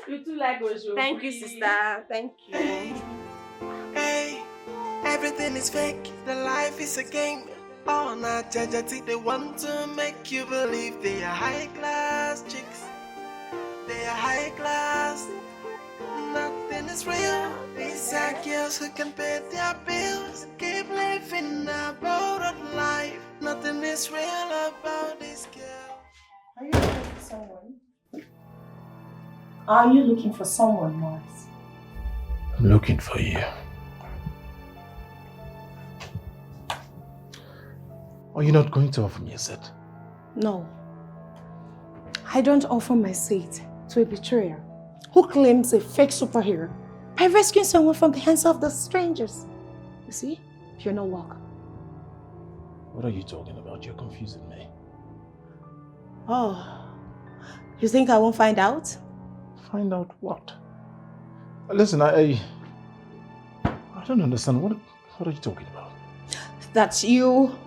You too like Osho. Thank you, sister. Thank you. Hey, everything is fake. The life is a game. Oh, not judge. They want to make you believe they are high class chicks. They are high class. Nothing is real. These are girls who can pay their bills. Keep living a borrowed life. Nothing is real about this girl. Are you looking for someone? Are you looking for someone, Morris? I'm looking for you. Are you not going to offer me a seat? No. I don't offer my seat to a betrayer who claims a fake superhero by rescuing someone from the hands of the strangers. You see, you're not welcome. What are you talking about? You're confusing me. Oh, you think I won't find out? Find out what? Listen, I don't understand. What are you talking about? That you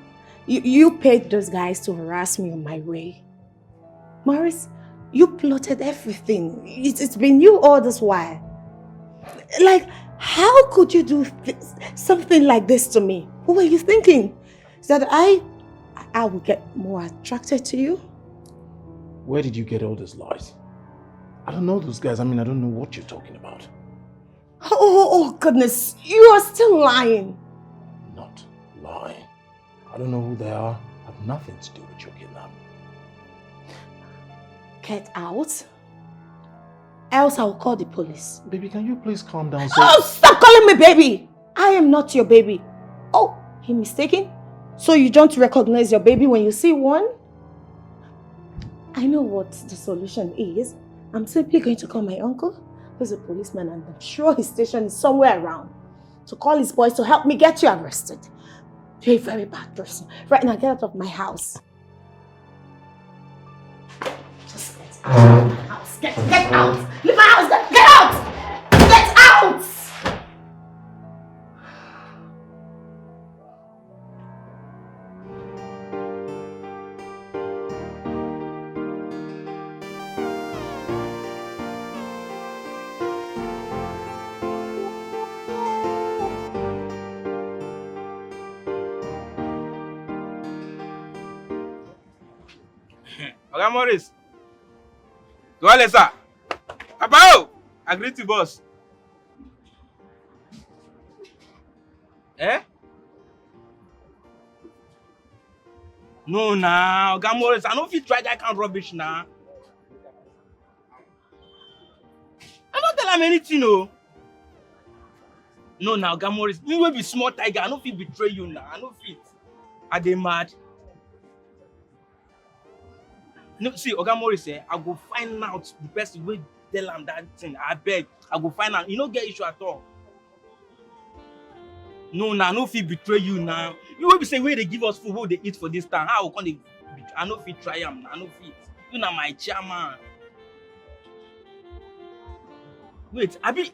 paid those guys to harass me on my way. Morris, you plotted everything. It's been you all this while. Like, how could you do something like this to me? What were you thinking? That I will get more attracted to you? Where did you get all these lies? I don't know those guys. I mean, I don't know what you're talking about. Oh goodness, you are still lying. Not lying. I don't know who they are. I have nothing to do with your kidnapping. Get out. Else I will call the police. Baby, can you please calm down? Oh, stop calling me baby! I am not your baby. Oh, he mistaken? So you don't recognize your baby when you see one? I know what the solution is. I'm simply going to call my uncle, who's a policeman, and I'm sure his station is somewhere around, to call his boys to help me get you arrested. You're a very bad person. Right now, get out of my house. Just get out of my house. Get out! Leave my house! Get out! Get out! Oga Morris. Go on, sir. Papa, oh! Agree to boss. Eh? No, nah. Oga Morris, I don't fit try that kind of rubbish now. I don't tell him anything, no. No, now, Oga Morris, me will be small tiger. I don't fit betray you now. I don't fit. Are they mad? No, see, Oga Morris, I go find out the person will tell him that thing. I beg, I go find out. You don't get issue at all. No, nah, no fit betray you now. You will be saying where they give us food, what they eat for this time. How can they? I no fit try am. I no fit. You na my chairman. Wait, I be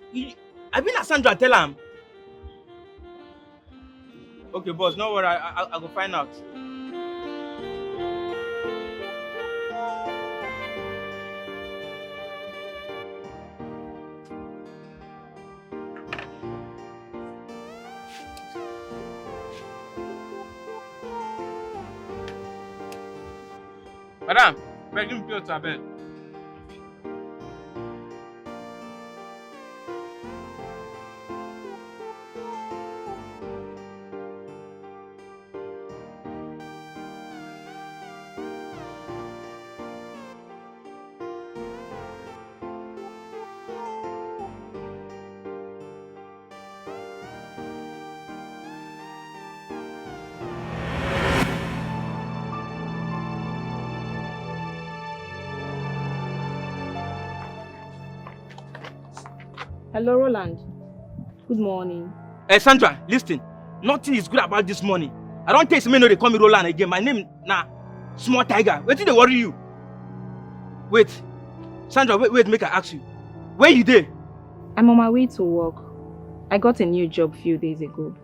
na Sandra tell him. Okay, boss, no worry. I go find out. Madam, beg me pure tabel. Hello, Roland. Good morning. Hey, Sandra, listen. Nothing is good about this money. I don't take me no they call me Roland again. My name na Small Tiger. Wait till they worry you. Wait. Sandra, wait, make I ask you. Where you there? I'm on my way to work. I got a new job a few days ago.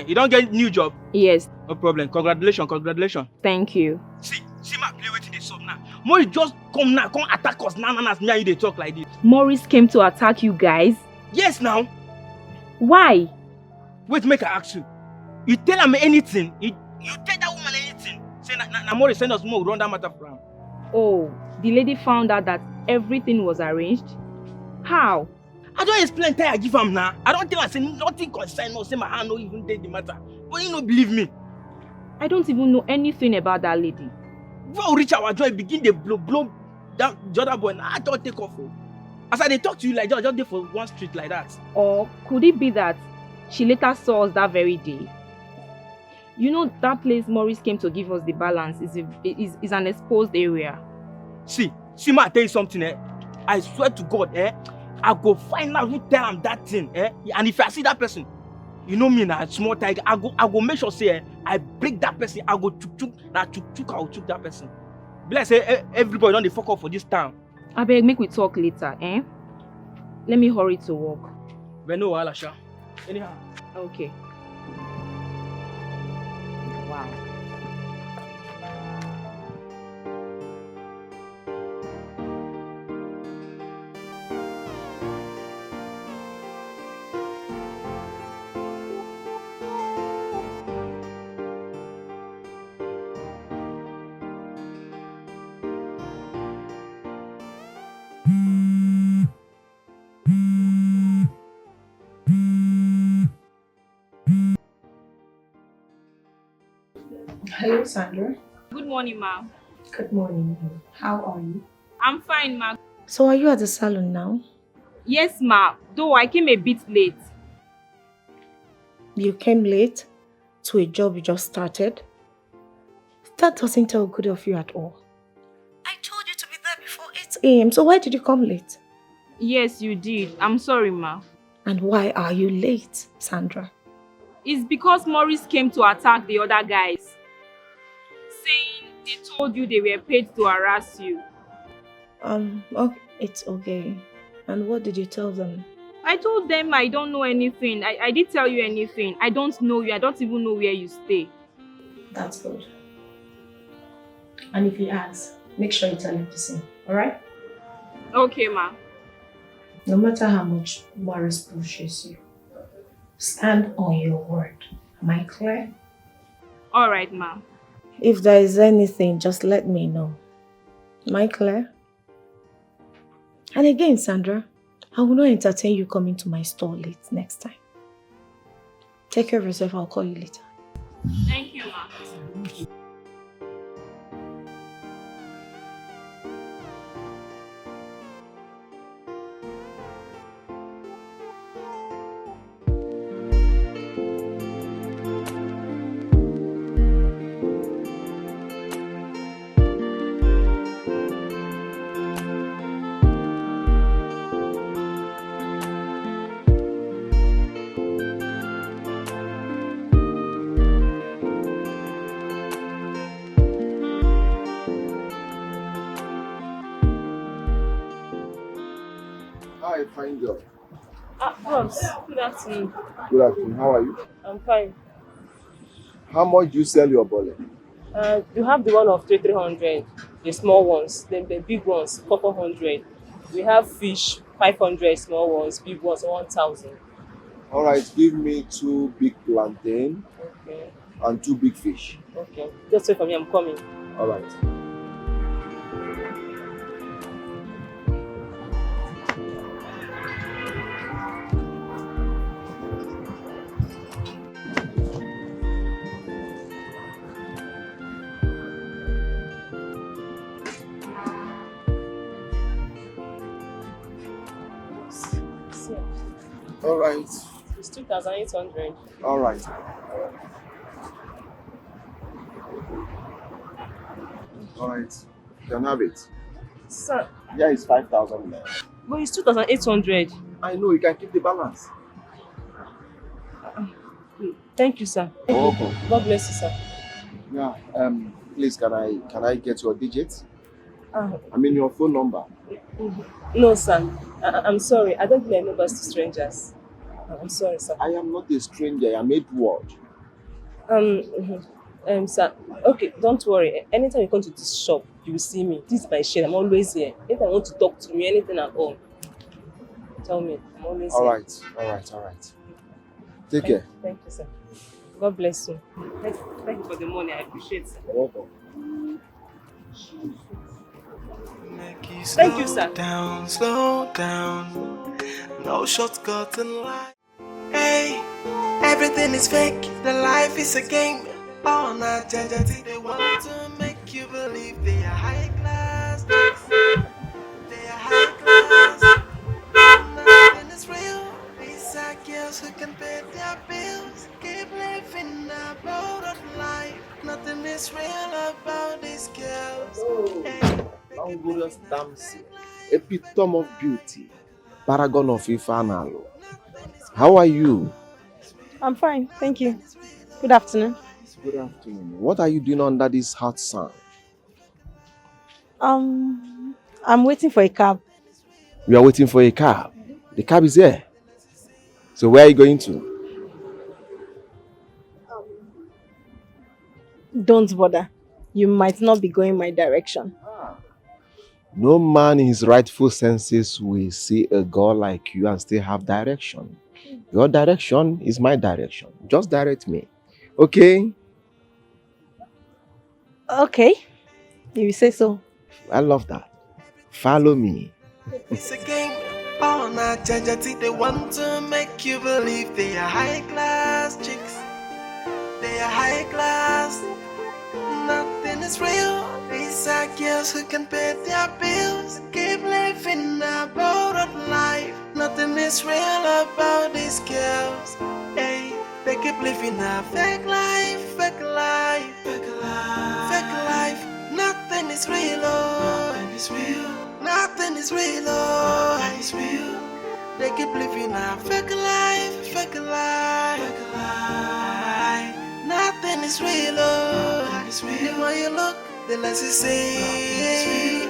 You don't get a new job? Yes. No problem. Congratulations. Thank you. See my play waiting this up now. More just come now, come attack us now, as me and you they talk like this. Maurice came to attack you guys? Yes, now. Why? Wait, make I ask you. You tell him anything. You tell that woman anything. Say na Maurice send us more run that matter for him. Oh, the lady found out that everything was arranged? How? I don't explain till I give him now. I don't tell her say nothing concern us, say my hand no even take the matter. But you don't believe me. I don't even know anything about that lady. Before we reach our joy, begin the blow that the other boy. I don't take off. As I they talk to you like that, just there for one street like that. Or could it be that she later saw us that very day? You know that place Maurice came to give us the balance is an exposed area. See, ma, I tell you something, I swear to God, I go find out who tell him that thing, and if I see that person, you know me now, Small Tiger, I go make sure say, I break that person, I go chuk, I will chuk that person. Be like say, everybody don't dey fuck up for this town. I beg, make we talk later, Let me hurry to work. But no, Alasha. Anyhow. Okay. Wow. Hello, Sandra. Good morning, ma'am. Good morning. How are you? I'm fine, ma'am. So are you at the salon now? Yes, ma'am. Though I came a bit late. You came late to a job you just started? That doesn't tell good of you at all. I told you to be there before 8 a.m. So why did you come late? Yes, you did. I'm sorry, ma'am. And why are you late, Sandra? It's because Maurice came to attack the other guys. Saying they told you they were paid to harass you. Okay, it's okay. And what did you tell them? I told them I don't know anything. I didn't tell you anything. I don't know you. I don't even know where you stay. That's good. And if he asks, make sure you tell him the same, alright? Okay, ma. No matter how much Maurice pushes you, stand on your word. Am I clear? Alright, ma. If there is anything, just let me know. Am I clear? And again, Sandra, I will not entertain you coming to my store late next time. Take care of yourself. I'll call you later. Thank you, ma. Hi, girl. Boss, good afternoon. Good afternoon. How are you? I'm fine. How much do you sell your bole? You have the one of 300, the small ones. Then the big ones, 400. We have fish, 500, small ones, big ones, 1,000. All right, give me 2 big plantain Okay. and 2 big fish. Okay. Just wait for me, I'm coming. All right. All right. It's 2,800. All right. All right. You can have it. Sir, Here is 5,000 there. but it's 2,800. I know you can keep the balance. Thank you, sir. Welcome. God bless you, sir. Yeah. Please, can I get your digits? Uh, I mean your phone number. No, sir. I'm sorry. I don't give my numbers to strangers. I'm sorry, sir. I am not a stranger. I am Edward. Sir. Okay, don't worry. Anytime you come to this shop, you will see me. This is my shade. I'm always here. If I want to talk to me, anything at all, tell me. I'm always All here. right. All right. All right. Take care. Thank you, sir. God bless you. Thank you for the money. I appreciate it, sir. You're welcome. Thank you, sir. Slow down. No shortcut in life. Hey, everything is fake. The life is a game. All night, they want to make you believe they are high class chicks. They are high class. Nothing is real. These are girls who can pay their bills. Keep living a borrowed life. Nothing is real about these girls. Hey. Glorious dancing, epitome of beauty, paragon of Ifanalo. How are you? I'm fine, thank you. Good afternoon. Good afternoon. What are you doing under this hot sun? I'm waiting for a cab. We are waiting for a cab. The cab is here. So where are you going to? Don't bother. You might not be going my direction. No man in his rightful senses will see a girl like you and still have direction. Your direction is my direction. Just direct me. Okay? Okay. If you say so. I love that. Follow me. It's a game. All night, they want to make you believe they are high class chicks. They are high class. Nothing is real. These are girls who can pay their bills. Keep living a borrowed life. Nothing is real about these girls. Hey, they keep living a fake life, fake life, fake life, fake life. Nothing is real, oh. Nothing is real. Nothing is real, oh. Nothing is real. They keep living a fake life, fake life, fake life. Nothing is real, oh. Nothing is real. The more you look, the less you see.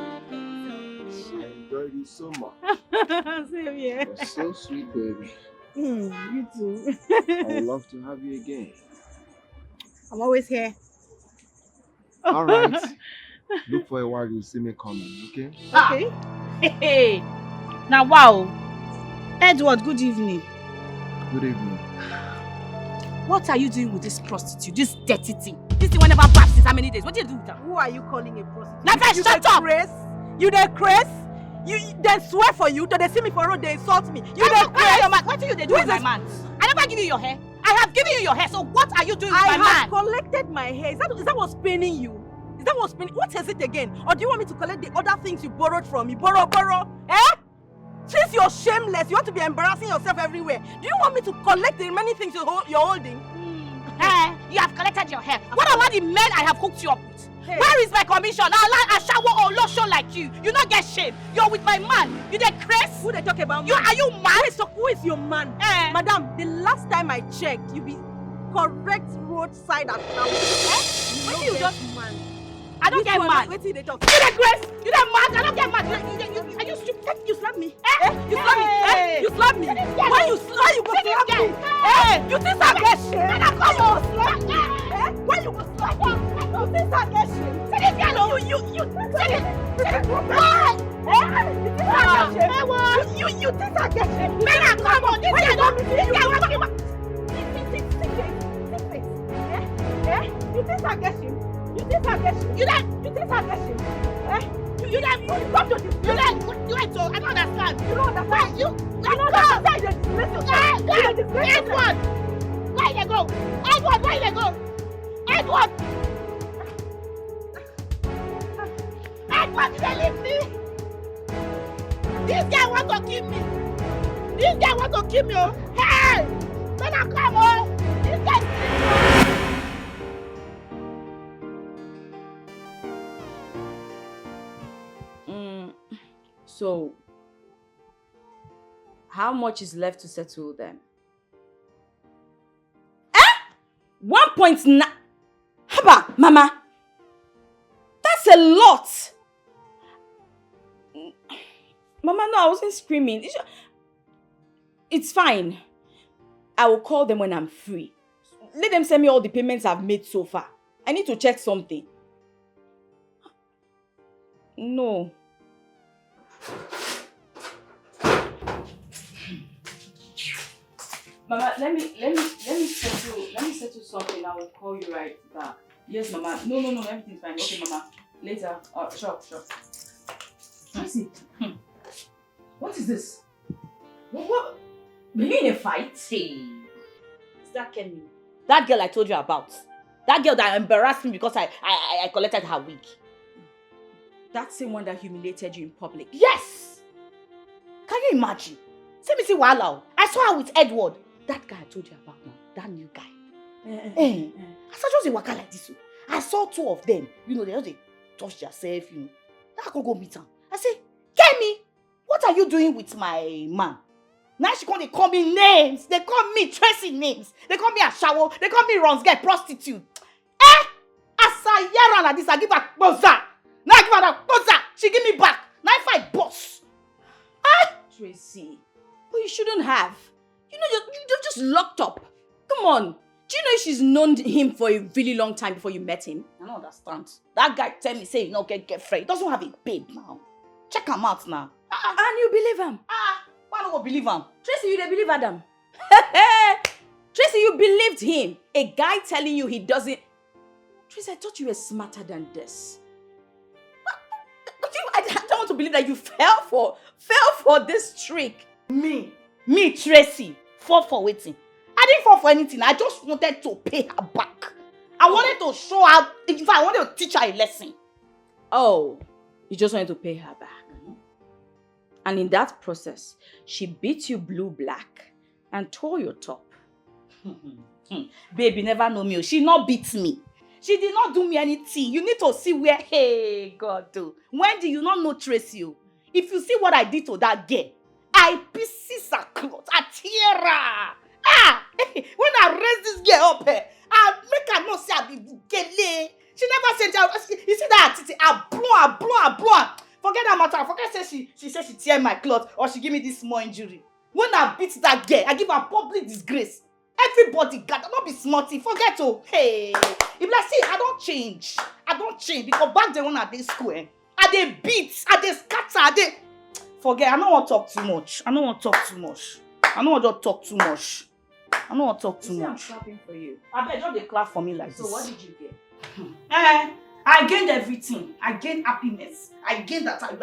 I enjoyed you so much. Same here. You're so sweet, baby. You too. I would love to have you again. I'm always here. All right. Look for a while, you'll see me coming, okay? Okay. Hey. Now, wow. Edward, good evening. Good evening. What are you doing with this prostitute, this dirty thing? This thing never passed since how many days? What do you do with her? Who are you calling a prostitute? Never You shut dey up! craze? You dey craze? You they swear for you, they see me for road, they insult me. You dey craze? What do you do with my man? I never give you your hair. I have given you your hair, so what are you doing with I my have man? collected my hair. Is that what's paining you? Is that what's paining? What is it again? Or do you want me to collect the other things you borrowed from me? Borrow? Eh? Since you're shameless, you want to be embarrassing yourself everywhere. Do you want me to collect the remaining things you're holding? You have collected your hair. What about the men I have hooked you up with? Hey. Where is my commission? I shower or lotion like you. You not get shame. You're with my man. You dey craze? Who they talk about? Are you mad? Who is your man? Eh. Madam, the last time I checked, you be correct roadside assembly. When you just man. I don't get mad. Wait till they talk. You the grace. You the mad. I don't get mad. Are you stupid? You slap me. You slap me. You slap me. Why you go slap me? You think I get shit? Why you go slap me? Why you go slap me? You think I get shit? You think I get shit? Man, come on. This guy don't mean you think I get shit? You think I get shit? You think I get shit? You come to this. You like so I don't understand. You don't understand. You understand. Edward! Where you go? Edward, where you go? Edward! Edward, you leave me! This guy want to kill me! This guy want to kill me! Oh. Hey! When I come on! This guy... So, how much is left to settle them? 1.9. Haba, Mama. That's a lot. Mama, no, I wasn't screaming. It's fine. I will call them when I'm free. Let them send me all the payments I've made so far. I need to check something. No. Mama, let me settle something. I will call you right back. Yes, Mama. No, everything's fine. Okay, Mama. Later. Sure. Tracy. What is this? What? Were you in a fight? Hey. Is that Kenny? That girl I told you about. That girl that embarrassed me because I collected her wig. That same one that humiliated you in public. Yes! Can you imagine? See Wala. I saw her with Edward. That guy I told you about now. That new guy. I saw just a waka like this. I saw two of them. They just touch themselves, I could go meet her. I say, Kemi, what are you doing with my man? Now she can't call me names. They call me Tracy names. They call me Ashawo. They call me Runs Girl prostitute. As I hear like this, I give her Rosa. Now I give her that Rosa. She give me back. Now I fight boss. Tracy, but you shouldn't have. You're just locked up. Come on. Do you know she's known him for a really long time before you met him? I don't understand. That guy tell me, say, get free. He doesn't have a babe now. Check him out now. And you believe him? Why don't I believe him? Tracy, you don't believe Adam? Tracy, you believed him. A guy telling you he doesn't... Tracy, I thought you were smarter than this. I don't want to believe that you fell for this trick. Me, Tracy, fall for waiting. I didn't fall for anything. I just wanted to pay her back. I wanted to show her, in fact, I wanted to teach her a lesson. Oh, you just wanted to pay her back. And in that process, she beat you blue-black and tore your top. Baby, never know me. She not beat me. She did not do me anything. You need to see where, hey, God, do. When do you not know Tracy? If you see what I did to that girl, I pieces her clothes, I tear her. When I raise this girl up, I make her know say I be gele. She never said that. You see that? I blow. Forget that matter. Forget say she said she tear my clothes or she give me this small injury. When I beat that girl, I give her public disgrace. Everybody got not be smarty. Forget to hey. If like see, I don't change because back then when I did school, I dey beat, I dey scatter, I dey. Forget. I don't want to talk too much. I don't want to talk too much. I'm clapping for you. I bet just dey clap for me like so this. So what did you get? I gained everything. I gained happiness. I gained that. In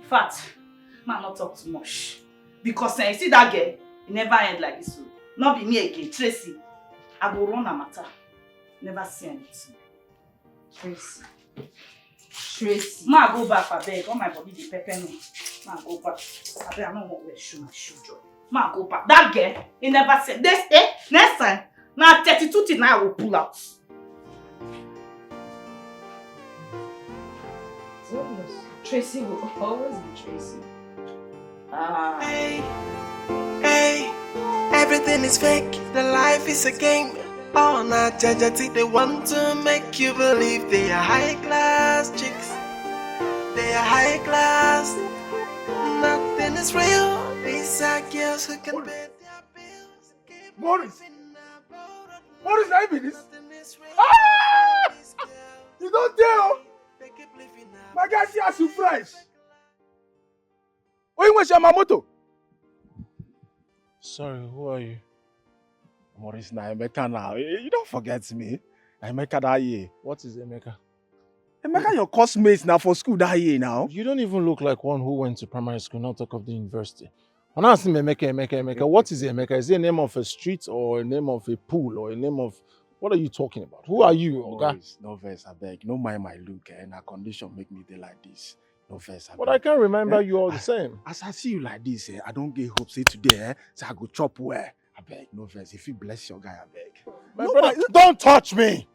fact, man, not talk too much. Because you see that girl, it never end like this. Not be me again, Tracy. I go run a matter. Never see anything. Tracy. Ma go back, I beg. All my body dey pepper me. Ma go back. I beg, I don't want to wear shoe, my shoe joy. Ma go back. That girl, he never said this. Next time, now 32 things I will pull out. Tracy will always be Tracy. Hey, Everything is fake, the life is a game. All na jajati, they want to make you believe they are high class chicks. They are high class. Nothing is real. These are girls who can pay their bills. Morris! Morris, I mean this. Ah! You don't tell. My guy, see us you fresh. Where was your Mamoto? Sorry, who are you? Morris, na Emeka now. You don't forget me. Emeka that year. What is Emeka? Emeka, your classmates now for school that year now. You don't even look like one who went to primary school, not talk of the university. When I ask him Emeka, what is Emeka? Is it a name of a street or a name of a pool or a name of... What are you talking about? Who are you, Oga? Morris, no verse, I beg. No mind my look, and our condition make me dey like this. No verse, I beg. But I can't remember you all the same. As I see you like this, I don't get hope. Say today, say I go chop where. I beg, no verse. If you bless your guy, I beg. My brother, don't touch me!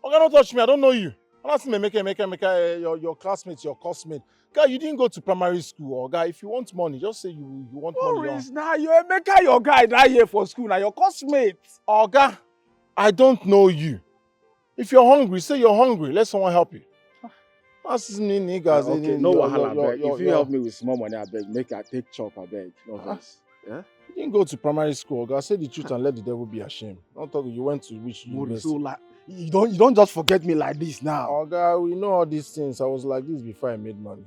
Oga, don't touch me. I don't know you. I'm not saying Emeka, your classmates, your classmate. Guy, you didn't go to primary school, or guy. If you want money, just say you want money. Morris, now you Emeka, your guy that year for school, now your classmates. Oga, I don't know you. If you're hungry, say you're hungry. Let someone help you. That's me, niggas. Okay, no wahala, I beg. If you help me with small money, I beg. Make I take chop, I beg. No verse. Yeah? You didn't go to primary school, Oga. Say the truth and let the devil be ashamed. Don't talk. You went to which university? So like, you don't just forget me like this now. Oga, we know all these things. I was like this before I made money.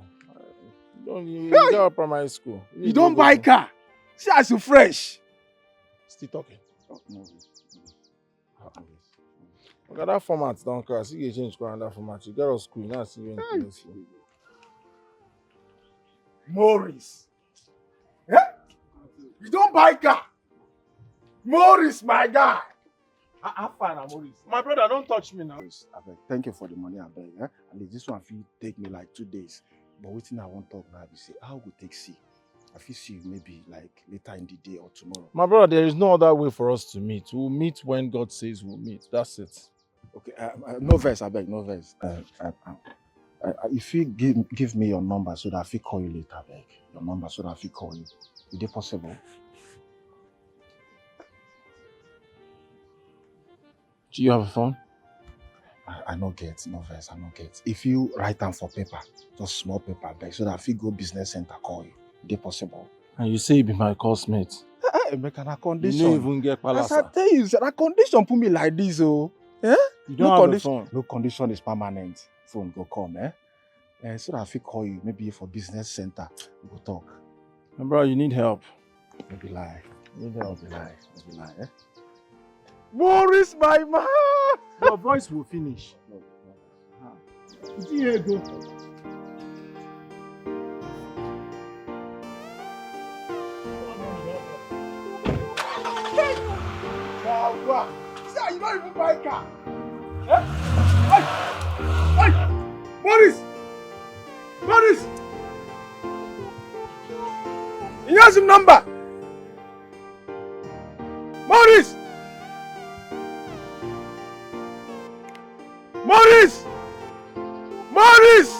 You go to primary school. You don't buy car. See as you fresh. Still talking. Oh, no. Okay, that format don't care. See you change that format. You get us school now. See you in the Morris. Eh? You don't buy car. Morris, my guy. Have fun, Morris. My brother, don't touch me now. I beg. Thank you for the money, I beg. Eh? At least this one will take me like 2 days. But waiting, I won't talk now. I say, how will take see? I feel see you maybe like later in the day or tomorrow. My brother, there is no other way for us to meet. We'll meet when God says we'll meet. That's it. Okay, no verse, I beg, no verse. If you give me your number so that I will call you later, I beg. Your number so that I will call you. Is it possible? Do you have a phone? I no get, no verse, I no get. If you write down for paper, just small paper, I beg, so that I will go business center call you. Is it possible? And you say you be my classmate. Make a condition. You don't even get palasa. As I tell you, that condition put me like this, oh. Eh? You don't have a phone. No condition is permanent. Phone go come, eh? So that I will call you, maybe for business center, we go talk. My brother, you need help. Maybe lie. Maybe lie, eh? Morris, my man! Your voice will finish. Here go. See, you don't even buy car. Eh? Hey! Morris! Morris! He has his number. Morris! Morris! Morris!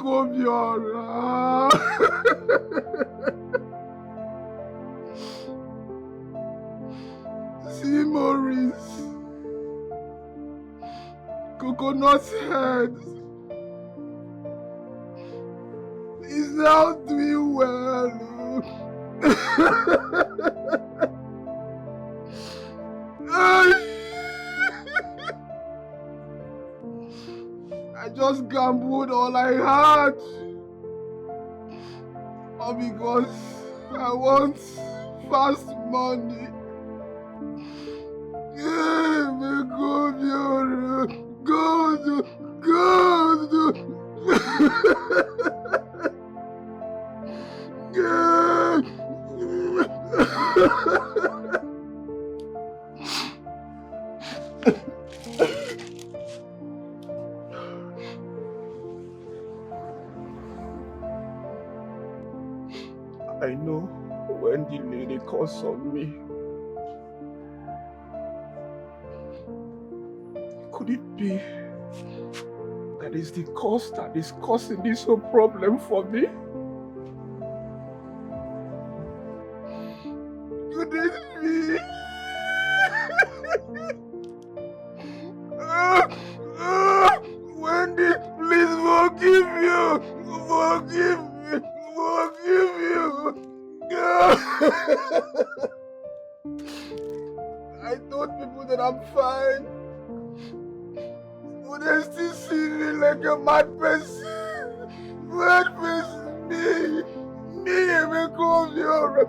come here. See, Maurice. Coconut head is now doing well. I just gambled all I had. All because I want fast money. Good. I know when the lady calls on me. Could it be that is the cause that is causing this whole problem for me? Could it be? Wendy, please forgive you. Forgive me. Forgive you. I told people that I'm fine. But they still see me like a mad person. Mad person. Me, I'm come here.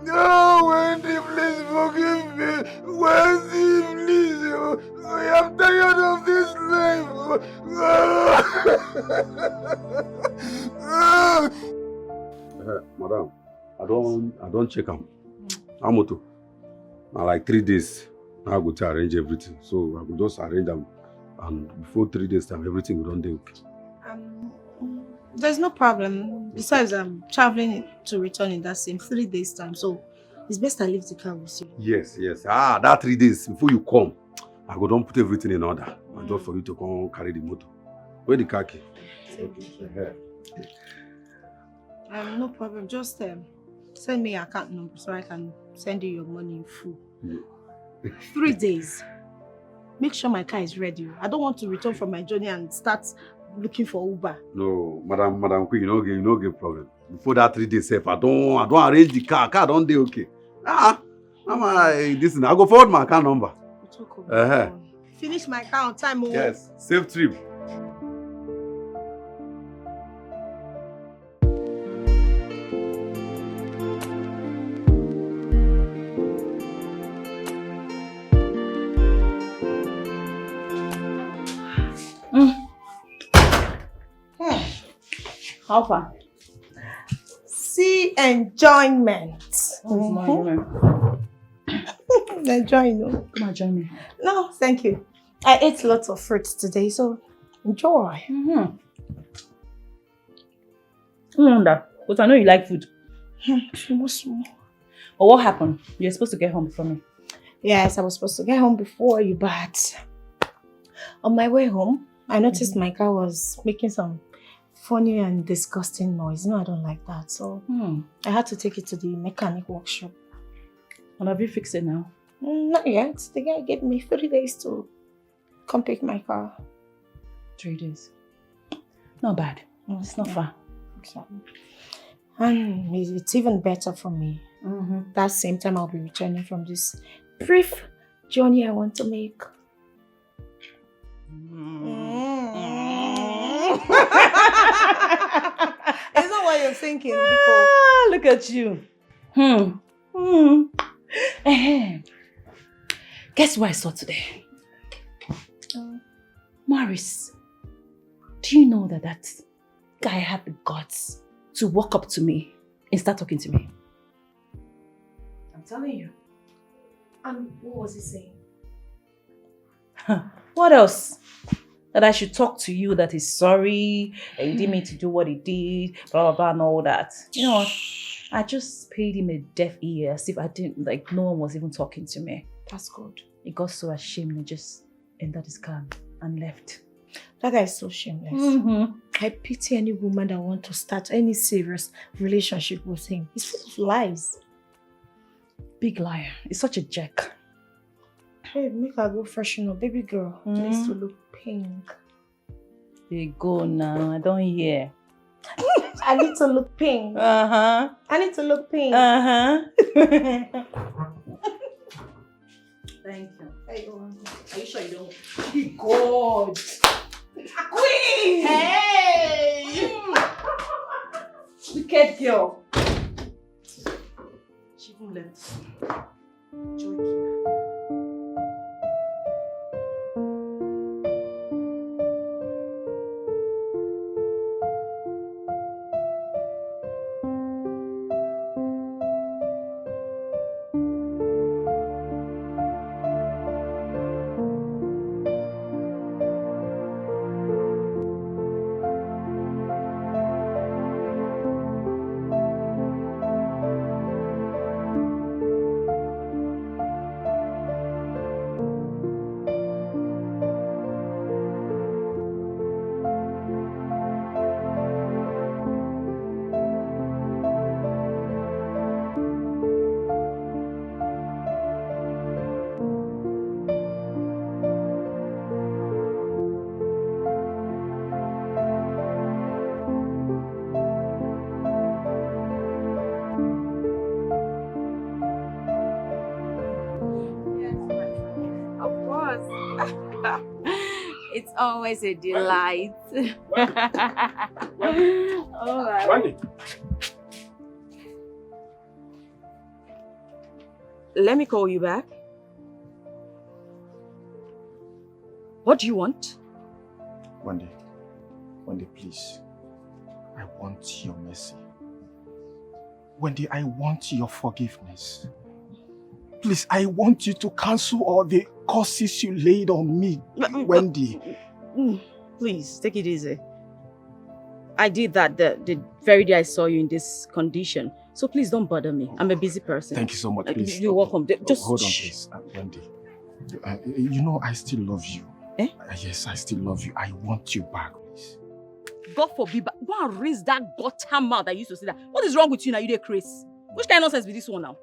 No, Wendy, please forgive me. Wendy, please. I am tired of this life. Madam, I don't check am. How much? Now like 3 days. Now I go to arrange everything. So I will just arrange them, and before 3 days time, everything will done dey okay. There's no problem. Besides, I'm traveling to return in that same 3 days time, so it's best I leave the car with you. Yes. That 3 days before you come, I go don put everything in order. And just for you to come carry the motor. Where the car key? Okay. No problem. Just send me your account number so I can send you your money in full. Yeah. 3 days. Make sure my car is ready. I don't want to return from my journey and start looking for Uber. No, Madam Queen, you no get problem. Before that 3 days, I don't arrange the car. Car don't dey okay. Listen, I go forward my account number. Finish my car on time. Yes, safe trip. How far? See enjoyment. Enjoy, no? Come on, join me. No, thank you. I ate lots of fruits today, so enjoy. No wonder, but I know you like food. Small. But what happened? You're supposed to get home before me. Yes, I was supposed to get home before you, but on my way home, I noticed my car was making some funny and disgusting noise. No, I don't like that. So I had to take it to the mechanic workshop. And have you fixed it now? Not yet. The guy gave me 3 days to come pick my car. 3 days? Not bad. It's not far. Exactly. And it's even better for me. That same time I'll be returning from this brief journey I want to make. It's not what you're thinking, because look at you. Guess what I saw today? Maurice, do you know that guy had the guts to walk up to me and start talking to me? I'm telling you. And what was he saying? What else? That I should talk to you, that he's sorry, that he didn't mean to do what he did, blah, blah, blah, and all that. You know what? I just paid him a deaf ear as if I didn't, like, no one was even talking to me. That's good. He got so ashamed and just entered his car and and left. That guy is so shameless. I pity any woman that wants to start any serious relationship with him. He's full of lies. Big liar. He's such a jerk. Hey, make her go freshen up. Baby girl needs to look pink. They go now. I don't hear. I need to look pink. I need to look pink. Thank you. Hey, go on. Are you sure you don't? God. Queen! Hey! Wicked girl. She even left. Joking. It's always a delight. Wendy. Let me call you back. What do you want? Wendy, please. I want your mercy. Wendy, I want your forgiveness. Please, I want you to cancel all the curses you laid on me, Wendy. Please, take it easy. I did that the very day I saw you in this condition. So please don't bother me. I'm a busy person. Thank you so much, please. You're welcome. Just hold on, please. Wendy, you know I still love you. Eh? Yes, I still love you. I want you back, please. God forbid, but go and raise that gutter mouth that used to say that. What is wrong with you now? You dey crazy? Which kind of nonsense be this one now?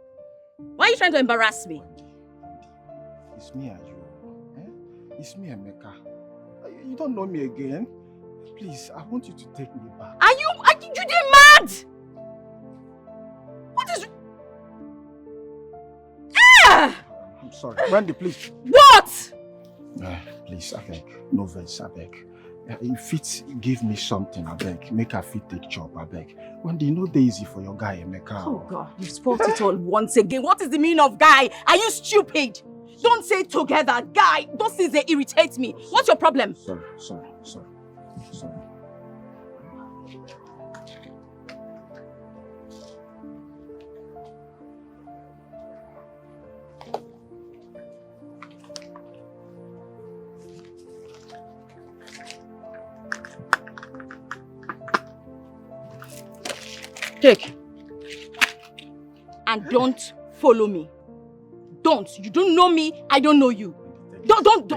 Why are you trying to embarrass me? It's me and you. Eh? It's me and Mecca. You don't know me again. Please, I want you to take me back. Are you mad? What is... Ah! I'm sorry. Wendy, please. What? Please, I beg. No verse, I beg. If it give me something, I beg. Make her fit take job, I beg. Wendy, no dey easy for your guy, Emeka. Oh God, you've spoiled it all once again. What is the meaning of guy? Are you stupid? Don't say together, guy. Those things, they irritate me. What's your problem? Sorry. Take. And don't follow me. Don't. You don't know me. I don't know you. Don't.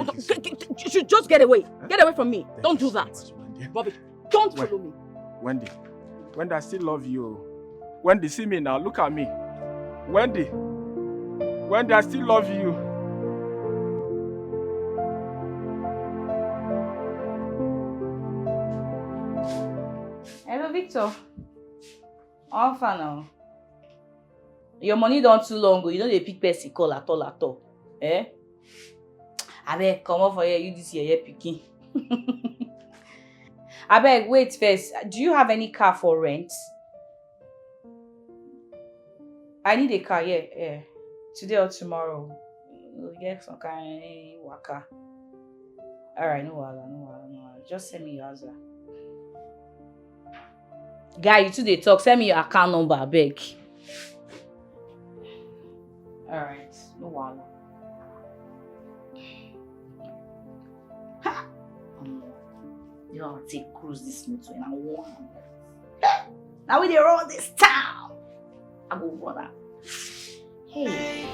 You should just get away. Get away from me. Don't do that. Bobby, don't follow me. Wendy, I still love you. Wendy, see me now. Look at me. Wendy, I still love you. Hello, Victor. How far now? Your money don't too long ago. You know they pick person call at all. Eh? Abeg, come on for here. You this year picking. Abeg, wait first. Do you have any car for rent? I need a car, yeah. Today or tomorrow. We'll get some kind of waka. Alright, no wahala. Just send me your answer. Guy, you two dey talk. Send me your account number, abeg. Alright, no wahala. You know, I'll take cruise this motor and I want. Now we dey run this town. I go run out. Hey,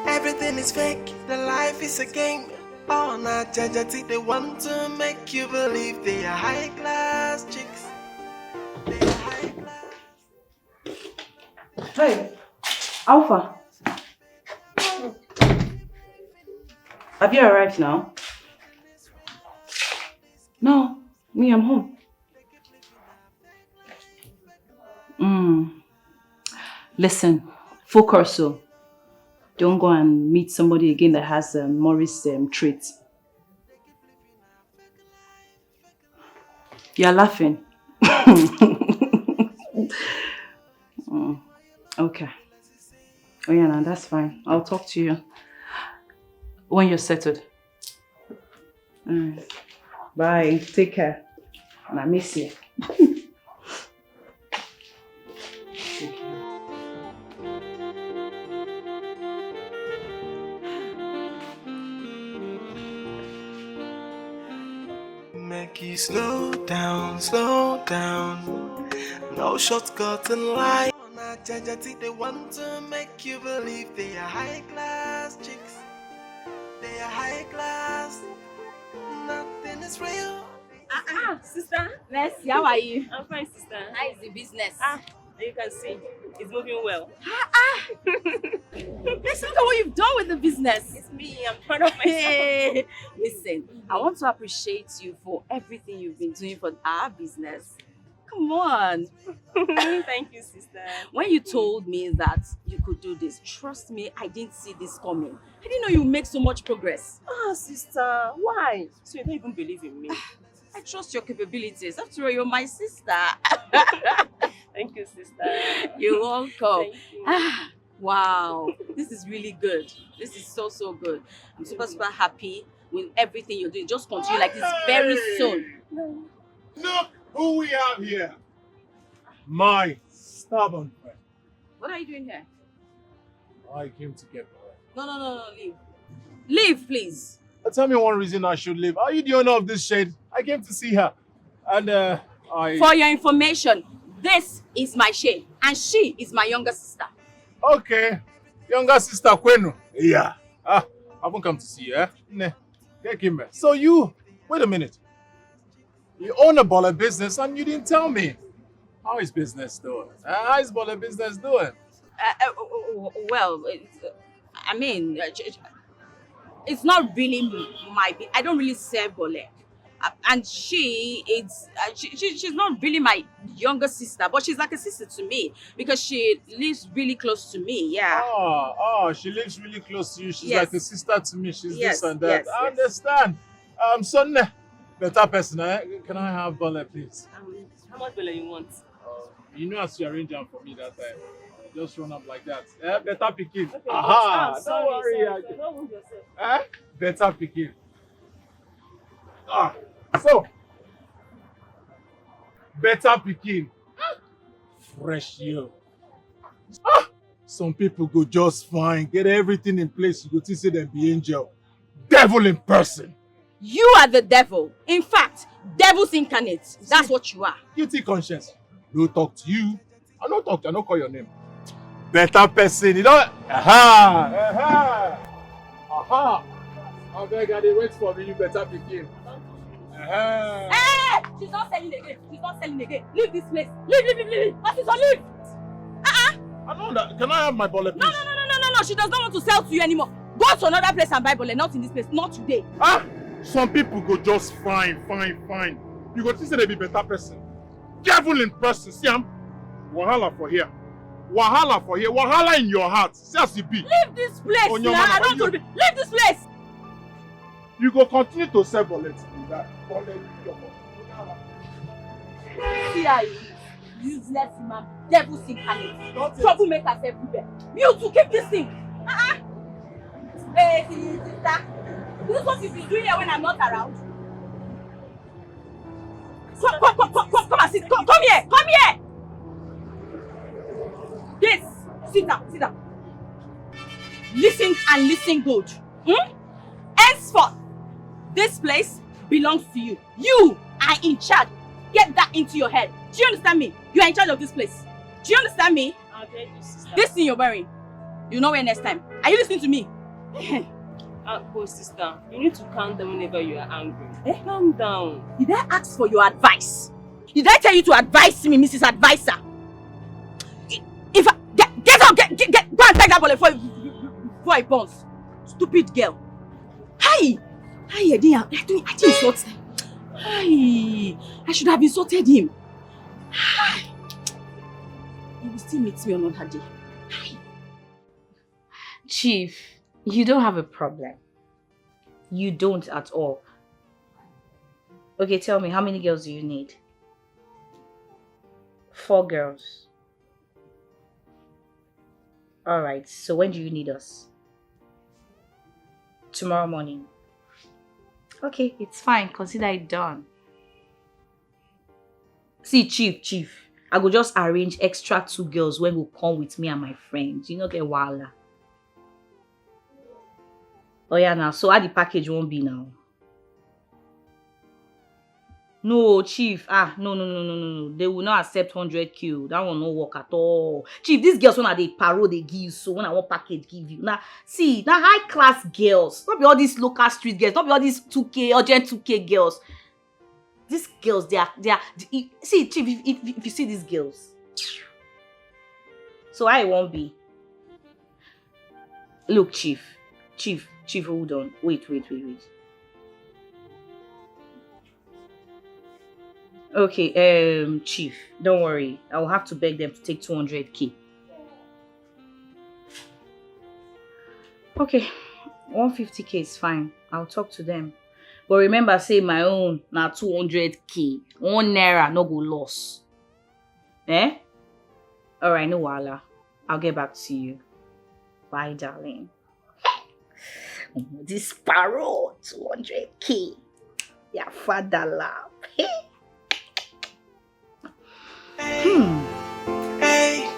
everything is fake. The life is a game. Oh, na jajati, they want to make you believe they are high class chicks. They are high class. Hey, Alpha. Have you arrived now? No, me, I'm home. Listen, focus so. Don't go and meet somebody again that has Morris trait. You're laughing. Okay. Oh yeah, no, that's fine. I'll talk to you when you're settled. Bye. Take care. And I miss you. Make you slow down, slow down. No shortcut in life. Na jajati, they want to make you believe they are high class chicks. They are high class. Nothing is real. Sister. Mercy, how are you? I'm fine, sister. How is the business? You can see it's moving well. Let's look at what you've done with the business. It's me. I'm proud of myself. Listen, I want to appreciate you for everything you've been doing for our business. Come on. Thank you, sister. When you told me that you could do this, trust me, I didn't see this coming. I didn't know you would make so much progress. Sister, why? So you don't even believe in me? I trust your capabilities. After all, you're my sister. Thank you, sister. You're welcome. Thank you. Wow, this is really good. This is so good. I'm super happy with everything you're doing. Just continue like this very soon. Look who we have here. My stubborn friend. What are you doing here? I came to get her. No, leave. Leave, please. Tell me one reason I should leave. Are you the owner of this shade? I came to see her. And For your information, this is my shade and she is my younger sister. Okay. Younger sister Kwenu. Yeah. I haven't come to see you, eh? Nah. Get him. So you, wait a minute. You own a baller business and you didn't tell me. How is business doing? How is baller business doing? Well, it's not really I don't really sell bole. And she's not really my younger sister, but she's like a sister to me because she lives really close to me. Yeah. She lives really close to you. She's Yes. like a sister to me. She's Yes, this and that. yes, I yes. understand. Son, better person, eh? Can I have baller, please? How much belly you want? You know, as you arrange them for me that time. Just run up like that. Eh? Better picking. Okay, Aha! Don't sorry, worry. don't wound yourself. Eh? Better picking. So, better picking. Fresh you. Some people go just fine, get everything in place. You go to say them be angel. Devil in person. You are the devil. In fact, devil's incarnate. That's what you are. Guilty conscience. No talk to you. I don't talk to you. I don't call your name. Better person. You know? Aha! I beg you, wait for me. You better begin. Hey! She's not selling again. Leave this place. Leave. What is on leave? I know that. Can I have my bullet, please? No. She does not want to sell to you anymore. Go to another place and buy bullet. Not in this place. Not today. Some people go just fine. You go to say they be better person. Devil in person. See, Wahala for here. Wahala in your heart. See as it be. Leave this place. I don't want to leave this place. You go continue to sell bullets. See how you useless man, devil incarnate, troublemakers everywhere. You to keep this thing. Hey, sister, this is what you've been doing here when I'm not around. Come and sit. Come here. Yes, sit down. Listen good. Henceforth, this place belongs to you. You are in charge. Get that into your head. Do you understand me? You are in charge of this place. Do you understand me? I'll tell you, sister. This thing you're wearing, you know where next time. Are you listening to me? But sister, you need to calm down whenever you are angry. Calm down. Did I ask for your advice? Did I tell you to advise me, Mrs. Advisor? If I get out, go and take that ball before I bounce. Stupid girl. Hi! Hi, I didn't insult him. Hi! I should have insulted him. Hi! He will still meet me another day. Hi! Chief, you don't have a problem. You don't at all. Okay, tell me, how many girls do you need? 4 girls. Alright, so when do you need us? Tomorrow morning. Okay, it's fine. Consider it done. See, Chief, I go just arrange extra 2 girls when will come with me and my friends. You know, get wala. Oh yeah, now, so how the package won't be now? No, Chief. No. They will not accept 100K. That will not work at all. Chief, these girls, when are they paro, they give you. So when I want package, give you. Now, see, now high class girls. Not be all these local street girls. Not be all these 2K, urgent 2K girls. These girls, they are. See, Chief, if you see these girls. So I won't be. Look, Chief, hold on. Wait. Okay, Chief, don't worry. I will have to beg them to take 200K. Okay, 150K is fine. I'll talk to them. But remember, say my own now 200K. 1 naira no go loss. Eh? Alright, no wala. I'll get back to you. Bye, darling. This sparrow, 200K. Yeah, father love. Hey,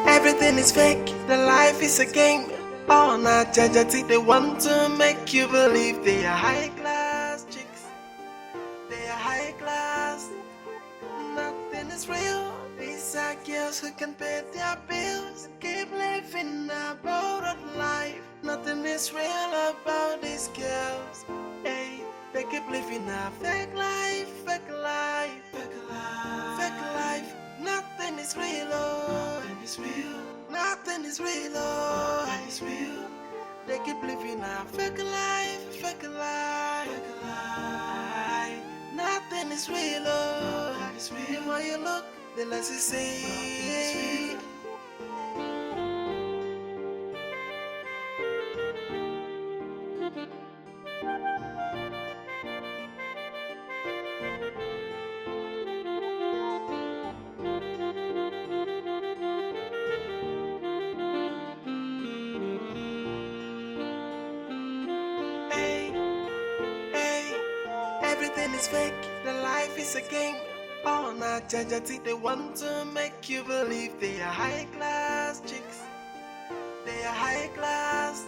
everything is fake. The life is a game. All night, judge, they want to make you believe they are high class chicks. They are high class. Nothing is real. These are girls who can pay their bills. Keep living a borrowed life. Nothing is real about these girls. Hey, they keep living a fake life, fake life, fake life, fake life. Nothing is real, oh. Nothing is real. Nothing is real, oh. Nothing is real. They keep living a fake life, fake life, fake life. Nothing is real, oh. Nothing is real. The more you look, the less you see. Everything is fake, the life is a game. All night, judge, they want to make you believe they are high class chicks. They are high class.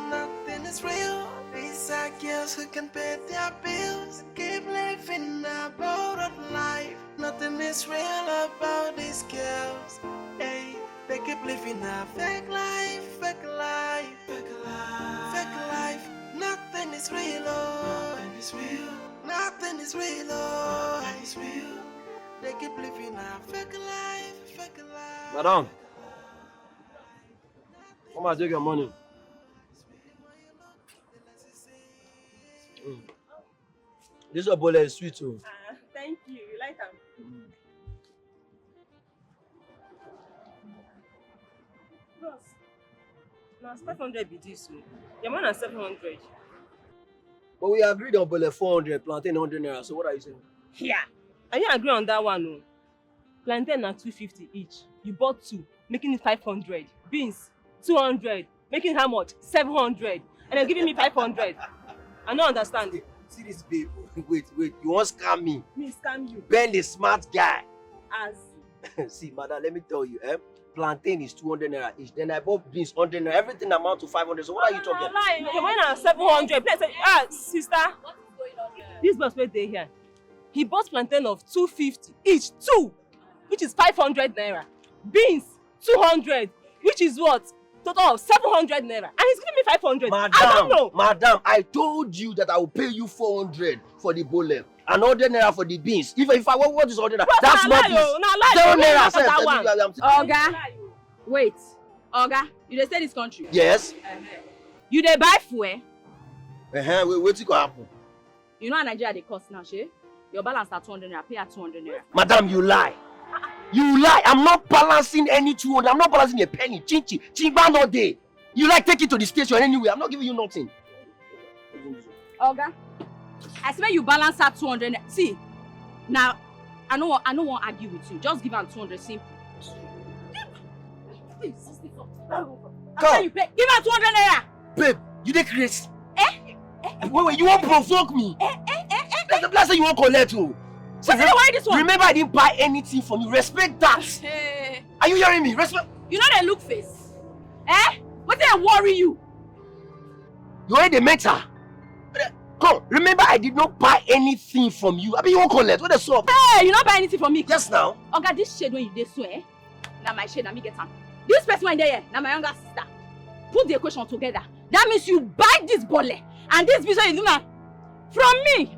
Nothing is real. These are girls who can pay their bills. Keep living a borrowed life. Nothing is real about these girls. Hey, they keep living a fake life, fake life, fake life, fake life. Nothing is real, oh. Nothing is real. Nothing is real, oh. Nothing is real. They keep living a fake life, fake life. Madam, come and take your money. This Ebola is sweet, oh. Thank you. You like them? Bros, now 500 be this way. Your man is 700. But we agreed on Ebola 400, plantain 100 naira. So what are you saying? Yeah. And you agree on that one, no? Plantain are 250 each. You bought 2, making it 500. Beans, 200, making how much? 700. And then giving me 500. I don't understand. See this babe. Wait. You want to scam me? Me scam you. Ben the smart guy. As. See, madam, let me tell you, plantain is 200 naira each. Then I bought beans 100 naira. Everything amount to 500. So what are you talking about? Your man are 700. Sister. What is going on here? This boss right there here. He bought plantain of 250 each. 2, which is 500 naira. Beans 200, which is what? total of 700 naira. And he's giving me 500. I don't know. Madam, I told you that I will pay you 400 for the bolem. And 100 naira for the beans. If I want this 100 naira, that's not this. 0 naira. That one. Oga, wait. Oga, you dey stay this country? Yes. You dey buy fuel? Wait till go happen. You know how Nigeria dey cost now, shey? Your balance at 200 naira, pay at 200 naira. Madam, you lie. You lie. I'm not balancing any 200. I'm not balancing a penny. Chinchi. Chingba no day. You like take it to the station anyway. I'm not giving you nothing. Oga, I swear you balance at 200 naira. See, now, I don't want argue with you. Just give am 200 simple. Come. You pay. Give am 200 naira. Babe, you dey crazy. Wait, you won't provoke me. That's the place you won't collect you. Remember, I didn't buy anything from you. Respect that. Are you hearing me? Respect. You know they look face. What they worry you? You already met her. Come, remember, I did not buy anything from you. I mean, you won't collect. What the up? Hey, you not buy anything from me? Yes, now. Oga, this shade when you dey swear. Now my shade, now me get am. This person in there, now my younger sister. Put the equation together. That means you buy this bole and this business you do now from me.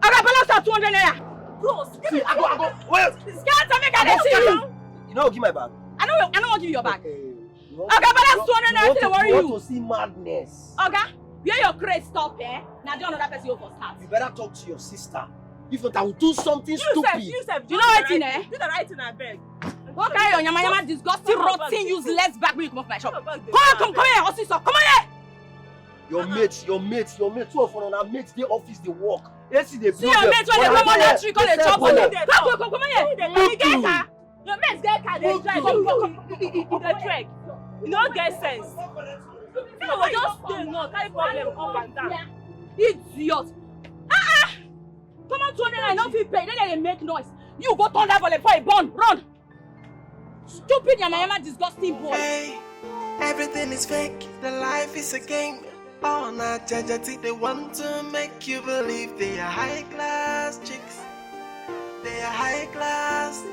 I got balance at 200 naira. Bros, give me. I go. Well, scatter make I see you. You know, give my bag. I don't want to give you your bag. I got balance 200 naira. Don't worry you. Want to see madness? Oga, where your crate stop now do another person over start. You better talk to your sister. If not, I will do something stupid. You know what in Do the right thing, I beg. What kind of yama disgusting, rotten, useless bag will you come off my shop? Come here, officer. Come here. Your mates, two of them are mates, they office, they work. See your mates when they come on that tree, call they chop on you. Come here. Your mates get car, they drive. They trek. You don't get sense. You will just stay no, carry problem up and down. Idiot. Come on, 200 and not feel pay. Then they make noise. You go turn that volley for a bun. Run. Stupid yama disgusting boy. Hey, everything is fake. The life is a game. Oh, not judge. They want to make you believe they are high class chicks. They are high class.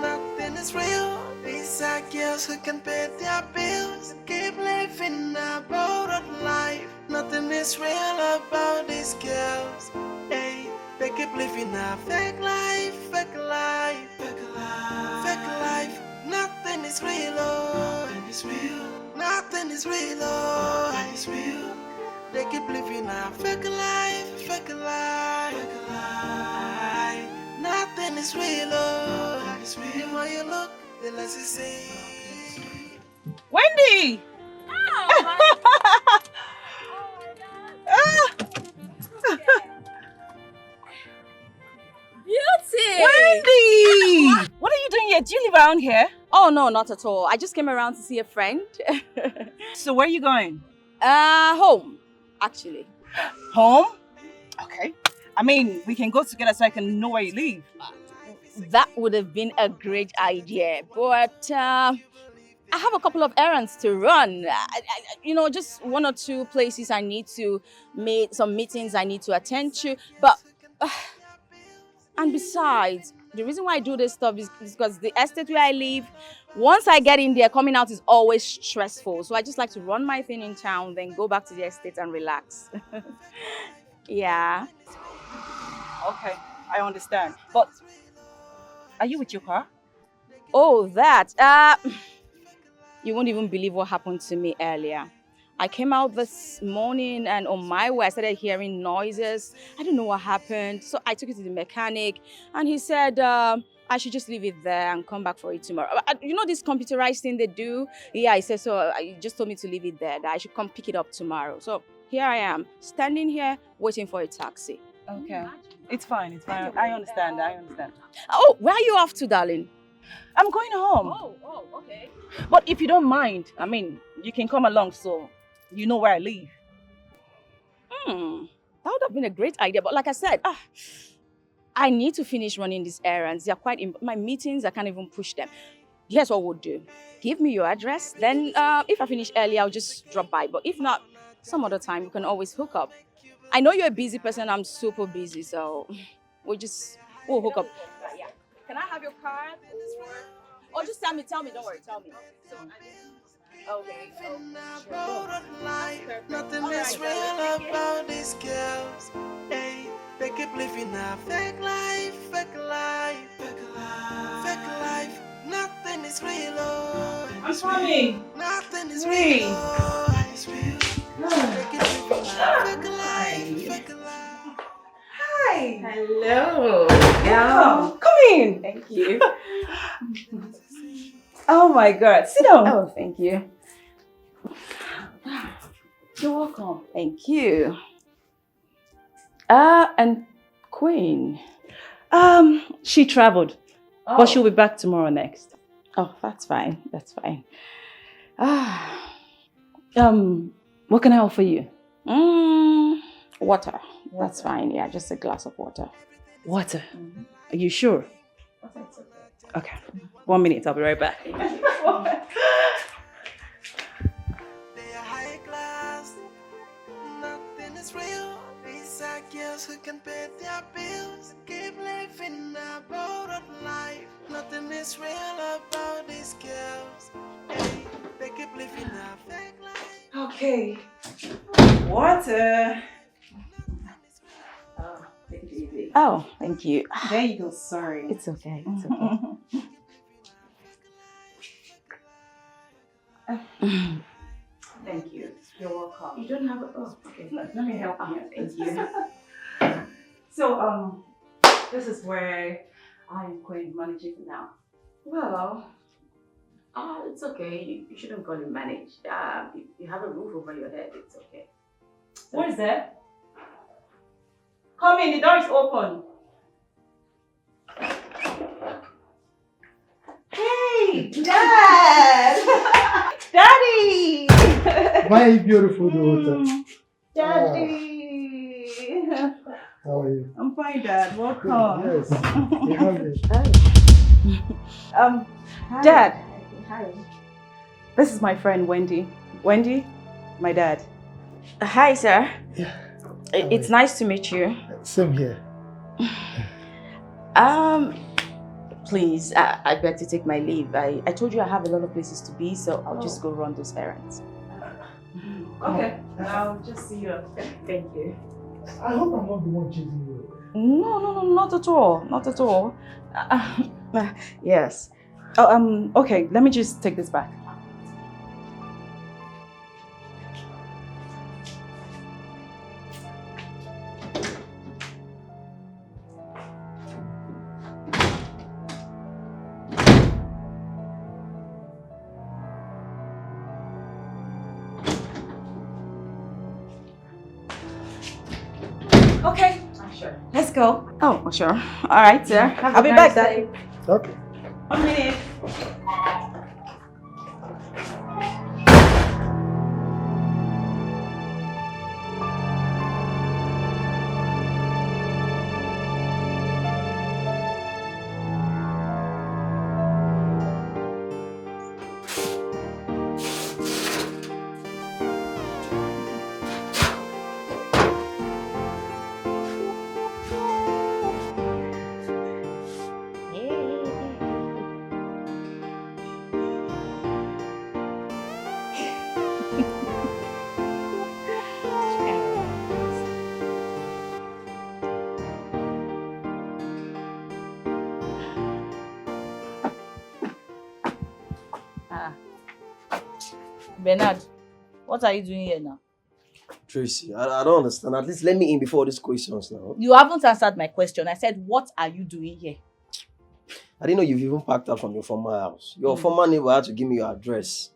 Nothing is real. These are girls who can pay their bills. Keep living a borrowed life. Nothing is real about these girls. Hey, they keep living a fake life, fake life, fake life, fake life. Nothing is real, oh, nothing is real. Nothing is real, oh, nothing is real. They keep living a fake life, fake life, fake life. Nothing is real, oh, nothing is real. The more you look, the less you see. Wendy! Beauty! Wendy! What are you doing here? Do you live around here? Oh, no, not at all. I just came around to see a friend. So where are you going? Home, actually. Home? Okay. I mean, we can go together so I can know where you live. That would have been a great idea, but I have a couple of errands to run. Just one or two places I need to make, some meetings I need to attend to. But, and besides, the reason why I do this stuff is because the estate where I live, once I get in there, coming out is always stressful. So I just like to run my thing in town, then go back to the estate and relax. Yeah. Okay, I understand. But are you with your car? Oh, that. You won't even believe what happened to me earlier. I came out this morning and on my way I started hearing noises. I don't know what happened. So I took it to the mechanic and he said I should just leave it there and come back for it tomorrow. You know this computerized thing they do? Yeah, he said so. He just told me to leave it there, that I should come pick it up tomorrow. So here I am, standing here waiting for a taxi. Okay. It's fine, it's fine. I understand. Oh, where are you off to, darling? I'm going home. Oh, okay. But if you don't mind, I mean, you can come along so you know where I live. That would have been a great idea. But like I said, I need to finish running these errands. They are quite, my meetings, I can't even push them. Here's what we'll do. Give me your address. Then if I finish early, I'll just drop by. But if not, some other time, you can always hook up. I know you're a busy person. I'm super busy. So we'll hook up. Yeah. Can I have your card? Or just tell me. Don't worry. Tell me. Nothing is real about these girls. Hey, they keep living a fake life, fake life, fake life, fake life. Nothing is real. I'm coming. Nothing is real. It's real. They keep living a fake life, fake life. Hi. Hello. Welcome. Come in. Thank you. Oh my God. Sit down. Oh, thank you. You're welcome. Thank you. And Queen? She traveled, but she'll be back tomorrow next. Oh, that's fine. That's fine. What can I offer you? Water. That's fine. Yeah, just a glass of water. Water? Are you sure? Okay. 1 minute, I'll be right back. Nothing is real. These are girls who can pay their bills. Keep living a borrowed life. Nothing is real about these girls. Hey, they keep living a fake life. Okay. Water. Oh, thank you. Oh, thank you. There you go. Sorry. It's okay. It's okay. Thank you. You're welcome. You don't have a... Oh, okay. Let me help you. Thank you. So, this is where I'm going to manage it now. Well, it's okay. You shouldn't call it manage. You have a roof over your head. It's okay. What is that? Come in, the door is open. Hey, Dad! Daddy! My beautiful daughter. Daddy! How are you? I'm fine, Dad. Welcome. Yes. You have me. Hi. Dad. Hi. This is my friend Wendy. Wendy, my dad. Hi, sir. Yeah. It's nice to meet you. Same here. Please, I beg to take my leave. I told you I have a lot of places to be, so I'll just go run those errands. Okay. I'll just see you. Thank you. I hope I'm not the one chasing you. No, not at all. Not at all. Yes. Oh, okay. Let me just take this back. Okay. Sure. Let's go. Oh, sure. All right, sir. I'll be back, Dad. Okay. 1 minute. Bernard, what are you doing here now? Tracy, I don't understand. At least let me in before these questions now. You haven't answered my question. I said, what are you doing here? I didn't know you've even packed out from your former house. Your former neighbor had to give me your address.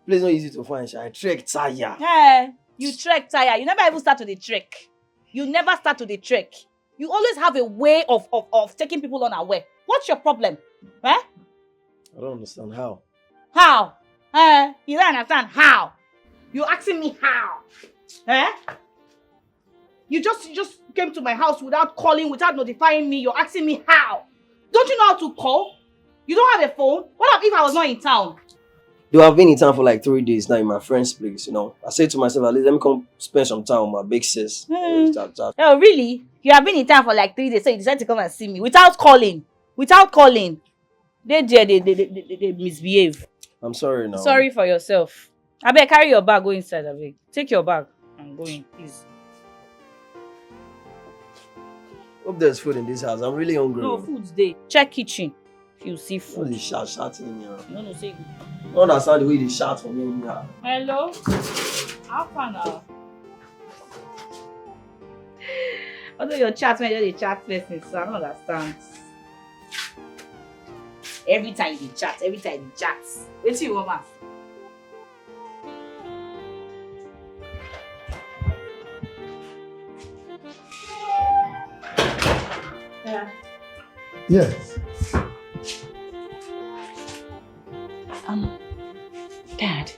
Place not easy to find. I trekked tire. Hey, you trek tire. You never even start to the trek. You never start to the trek. You always have a way of taking people unaware. What's your problem? Eh? I don't understand how. How? You don't understand how? You're asking me how? Eh? You just came to my house without calling, without notifying me. You're asking me how? Don't you know how to call? You don't have a phone? What if I was not in town? Though I've been in town for like 3 days now in my friend's place, you know. I said to myself, at least let me come spend some time with my big sis. Oh, really? You have been in town for like 3 days, so you decided to come and see me without calling? Without calling? They misbehave. I'm sorry now. Sorry for yourself. Abeg, carry your bag, go inside, abeg. Take your bag and go in, please. Hope there's food in this house. I'm really hungry. No, food's there. Check kitchen. If you see food. What is shouting in here? No, say. I don't understand the way they shout for me in here. Hello? How far now? Although your chat when you're the chat person, so I don't understand. Every time you chat, Wait till you want, man. Yes. Dad.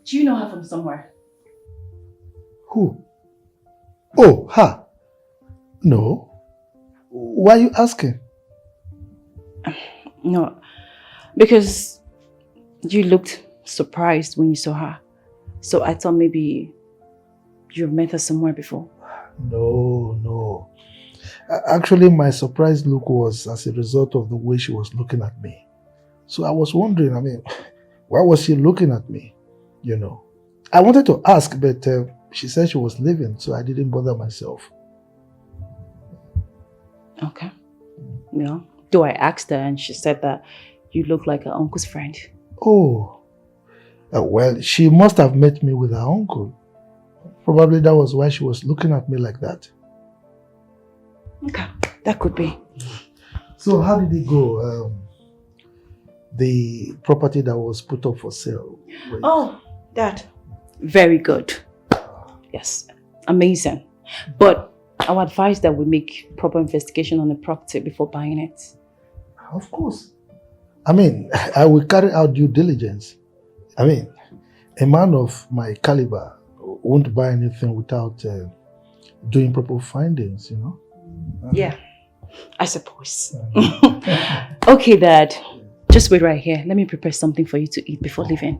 Do you know her from somewhere? Who? Oh, her. No. Why are you asking? No, because you looked surprised when you saw her. So I thought maybe you've met her somewhere before. No. Actually, my surprised look was as a result of the way she was looking at me. So I was wondering, why was she looking at me? You know. I wanted to ask, but she said she was leaving, so I didn't bother myself. Okay. Yeah. Though I asked her and she said that you look like her uncle's friend. Oh. Well, she must have met me with her uncle. Probably that was why she was looking at me like that. Okay, that could be. So how did it go? The property that was put up for sale. Oh, that. Very good. Yes, amazing. But I would advise that we make proper investigation on the property before buying it. Of course. I will carry out due diligence. A man of my caliber won't buy anything without doing proper findings, you know? Yeah, I suppose. Okay, Dad. Just wait right here. Let me prepare something for you to eat before leaving.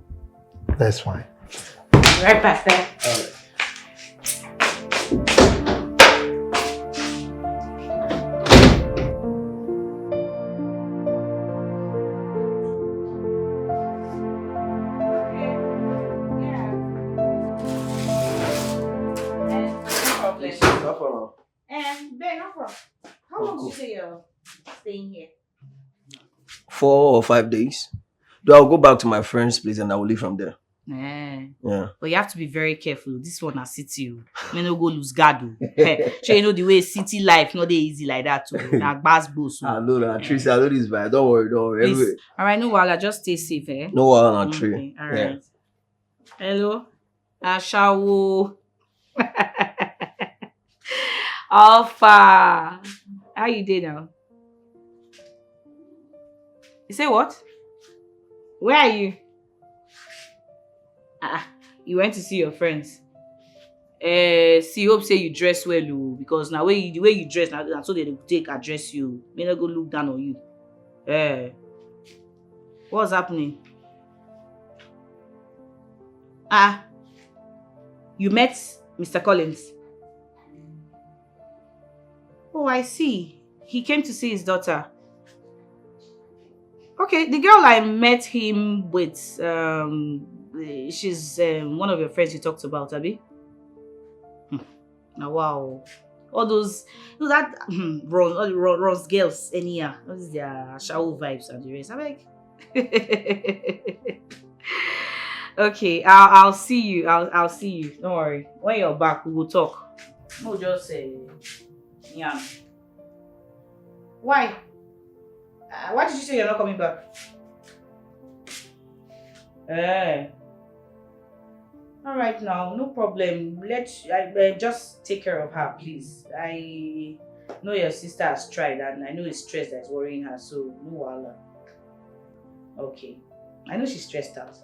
That's fine. Right back there. All right. How long did you say you're staying here? 4 or 5 days. Though I'll go back to my friend's place and I will leave from there. Yeah. But you have to be very careful. This one a city. May no go lose guard. So you know the way city life not easy like that too. Like bass boss. I know that. Tracy, I know this bad. Don't worry. Anyway. Alright, no wahala, just stay safe, eh? No wahala, Tree. Okay, alright. Yeah. Hello? Ashawo. Alpha. How you doing now? You say what? Where are you? You went to see your friends. See, hope say you dress well, because now the way you dress, now so they take address you. May not go look down on you. What's happening? You met Mr. Collins? Oh, I see. He came to see his daughter. Okay, the girl I met him with, she's one of your friends you talked about, Abby. Now, wow. All those that Rose girls anyhow. Those their shower vibes and the rest. I'm like, okay, I'll see you. I'll see you. Don't worry. When you're back, we will talk. No, just say, yeah. Why? Why did you say you're not coming back? All right now, no problem. Just take care of her, please. I know your sister has tried, and I know it's stress that's worrying her, so no wahala. Okay, I know she's stressed out.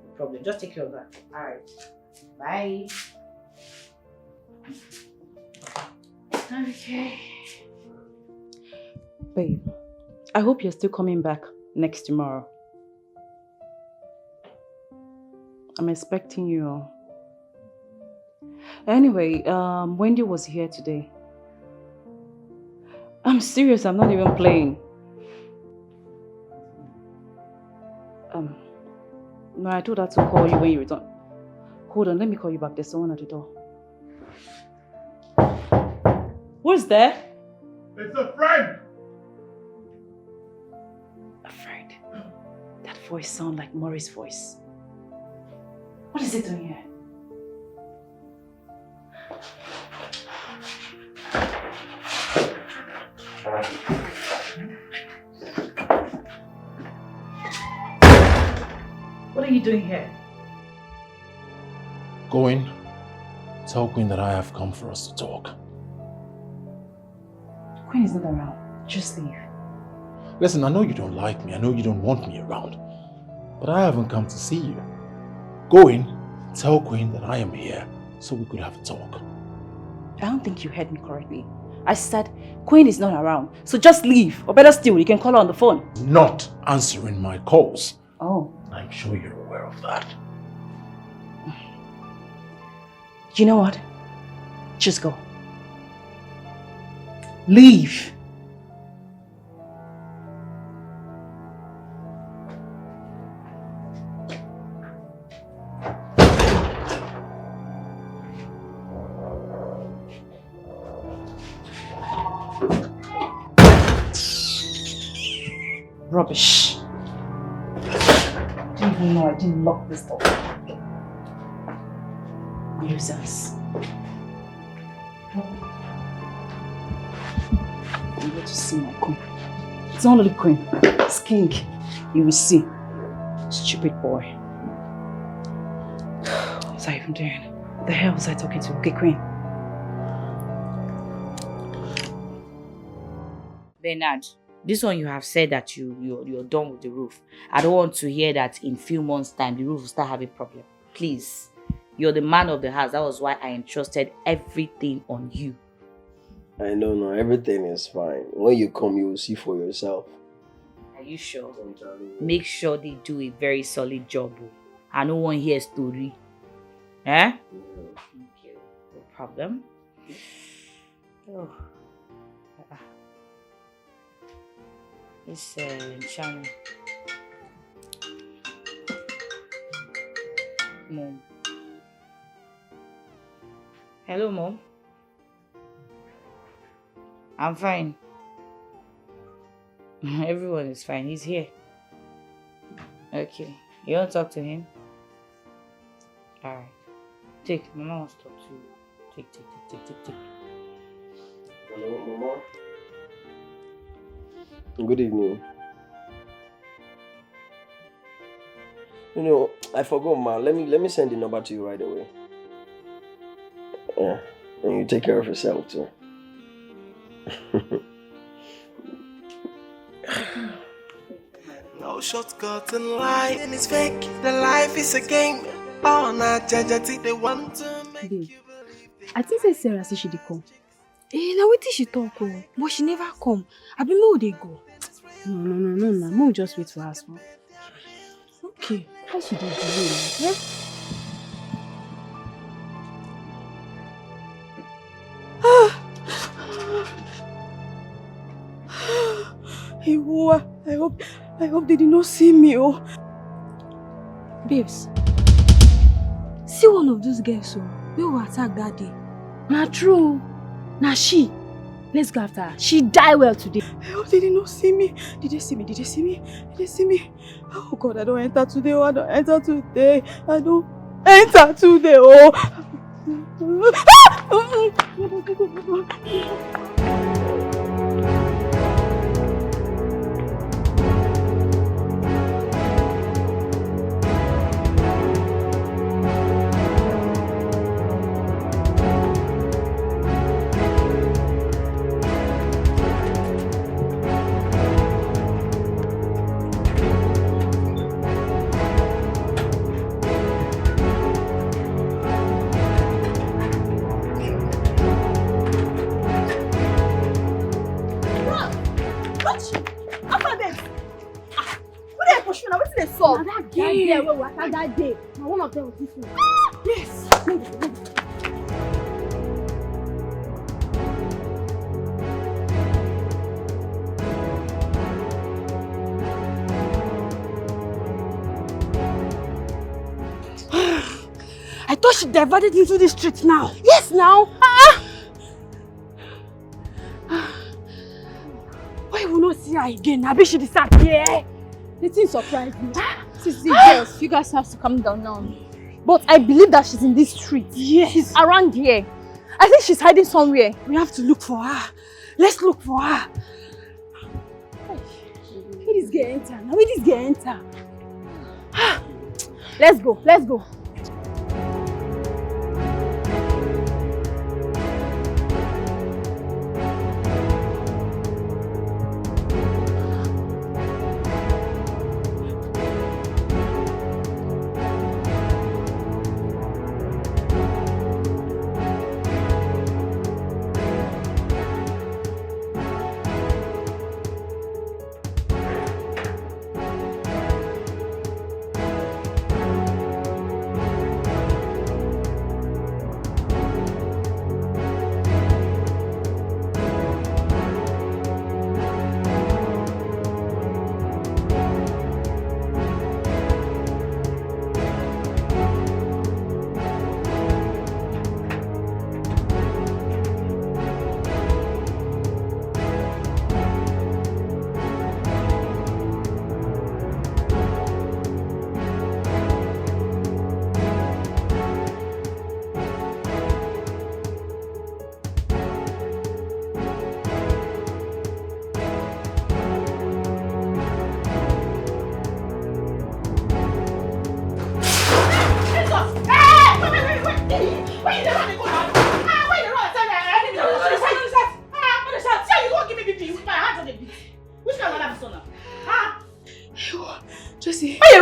No problem. Just take care of her. All right. Bye. Okay. Babe, I hope you're still coming back next tomorrow. I'm expecting you. Anyway, Wendy was here today. I'm serious, I'm not even playing. No, I told her to call you when you return. Hold on, let me call you back. There's someone at the door. Who's there? It's a friend! A friend? That voice sounds like Maury's voice. What is it doing here? What are you doing here? Go in. Tell Queen that I have come for us to talk. Queen is not around. Just leave. Listen, I know you don't like me. I know you don't want me around. But I haven't come to see you. Go in. Tell Queen that I am here so we could have a talk. I don't think you heard me correctly. I said Queen is not around. So just leave. Or better still, you can call her on the phone. Not answering my calls. Oh. I'm sure you're aware of that. You know what? Just go. Leave. Rubbish. I didn't even know I didn't lock this door. Nuisance. I'm going to see my queen. It's not only queen, it's king. You will see. Stupid boy. What was I even doing? What the hell was I talking to? Okay, queen. Bernard, this one you have said that you're done with the roof. I don't want to hear that in few months' time the roof will start having problem. Please. You're the man of the house. That was why I entrusted everything on you. I know, no, everything is fine. When you come, you will see for yourself. Are you sure? Make sure they do a very solid job. I don't want to hear a story. Eh? Okay, no problem. Oh. This channel. Mom. Hello, Mom. I'm fine. Everyone is fine. He's here. Okay. You want to talk to him? Alright. Take. Mama wants to talk to you. Take. Hello, Mama. Good evening. You know, I forgot, ma. Let me send the number to you right away. Yeah, and you take care of yourself too. No shortcut in life, and it's fake. The life is a game. Oh, not judge, they want to make you believe. I think say Sarah say she dey come. Now wetin she talk oh, but she never come. I be make we dey go. No. Make we just wait for her small. Okay, how she dey delay now? Yeah? I hope they did not see me, oh. Babes, see one of those girls, we were attacked that day. Not true. Now she. Let's go after her. She died well today. I hope they did not see me. Did they see me? Oh God, I don't enter today. I don't enter today. That day. Now one of them was this one. Yes. Why she diverted into the street now? Yes, now. Why will not see her again? Abi she disappear. The thing surprised me. See, girls, you guys have to calm down now. But I believe that she's in this street. Yes. She's around here. I think she's hiding somewhere. We have to look for her. Let's look for her. Where this girl enter? Now where this girl enter? Let's go, let's go.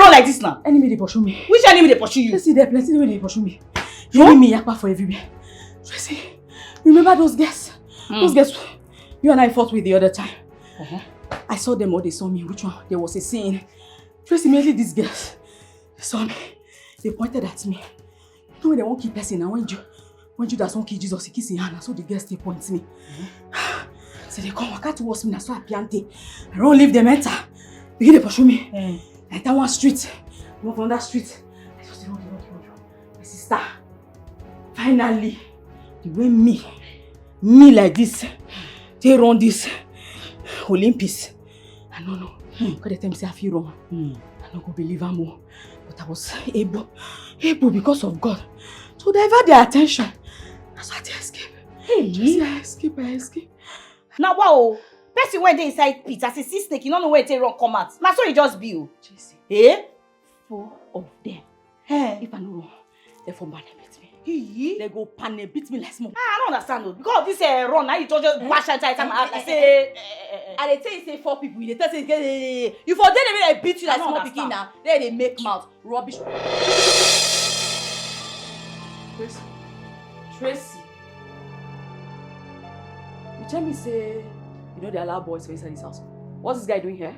Like this now. Enemy they pursue me. Which enemy they pursue you? Tracy, there are plenty enemy they pursue me. Me yakpa for everywhere. Tracy, remember those girls? Those girls you and I fought with the other time. I saw them or they saw me. Which one? There was a scene. Tracy, mainly these girls. They saw me. They pointed at me. You know when they won't keep person now when Judas won't kill Jesus, he kiss his hand. So the girls they point me. So they come walk towards me. So I piante. I don't leave them enter. They pursue me. I enter one street. I walk on that street. I just run. My sister. Finally, the way me like this, they run this Olympus. I don't know. Because they tell me say I feel wrong. I don't go believe her more. But I was able because of God to divert their attention. That's why I escape. Just I escape. Now wow. Person when they inside pit as a sea snake, you don't know where they run come out. Now so you just be. Eh? 4 of them. If I know wrong, they from Banner beat me. They go Banner beat me like small. I don't understand though. Because this run now you just bash and try to act like say. And they tell you say 4 people. They tell you you for them they beat you like small picking now. Then they make mouth rubbish. Tracy. You tell me say. You know they allow boys for inside this house. What's this guy doing here?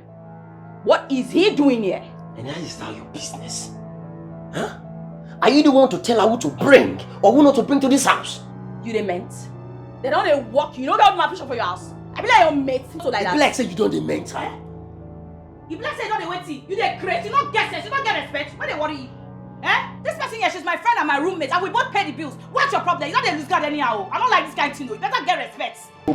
What is he doing here? And that is now your business. Huh? Are you the one to tell her who to bring or who not to bring to this house? You the meant? They don't walk you. You know that my vision for your house. I be like your mate. So like that. You like say you don't the meant, huh? You like say you don't the waiting. You the great. You don't get sense. You don't get respect. Why they worry you? This person here, she's my friend and my roommate, and we both pay the bills. What's your problem? You don't lose God anyhow. I don't like this kind of thing though. You better get respect. No.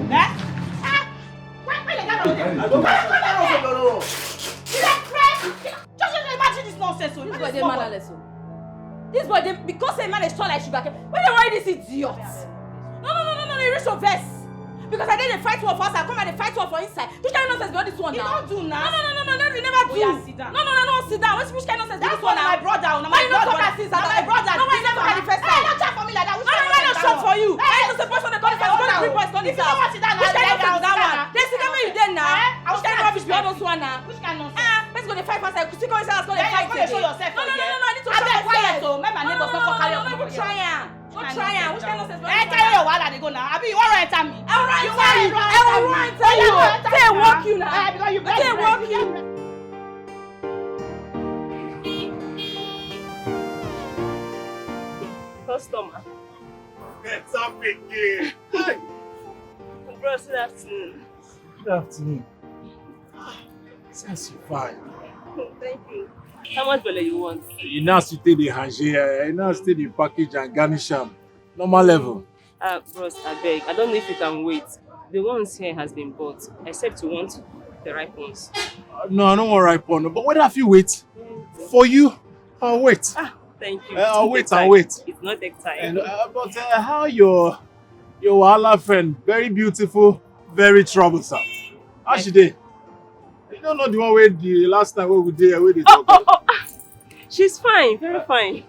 Just imagine this nonsense. This boy they mannerless. This boy they because a man is tall like sugar cane. Why they worry this idiot? No, they reach your vest. Because I did a fight war for us, I come and they fight war for inside. Which kind of nonsense be this one now? You don't do now. No, you never do. Yeah, sit down. No, sit down. Which kind of nonsense be this one now? My brother. Why you not talk like this? My brother. No, why you never had the first time? Don't chat for me like that. Why not shot for you? Why you suppose to come inside? Go to three boys come inside. Which kind of nonsense that one? They see them you there now. Which kind of rubbish be all those one now? Which kind of nonsense? Let's go to fight first. Still go inside. Let's go to fight. Show yourself. No, I need to show myself. Quiet so make my neighbors not carry on. No, try am. Which kind of nonsense? Tell your wahala they go now. Abi you want to enter me? I will enter you. Say walk you now. Because you say walk you. Customer. It's up again. Bros, good afternoon. Good afternoon. Since you're fine. Thank you. How much belly you want? You now still take the hanger, you now still the package and garnish them. Normal level. Bros, I beg. I don't know if you can wait. The ones here has been bought, except you want the ripe ones. No, I don't want ripe one. But whether if you wait, for you, I'll wait. Thank you. I'll wait, I'll wait. It's not take time. And, but how your Wahala friend, very beautiful, very troublesome. How she dey? You don't know the one where the last time we did where they talk. She's fine, very fine.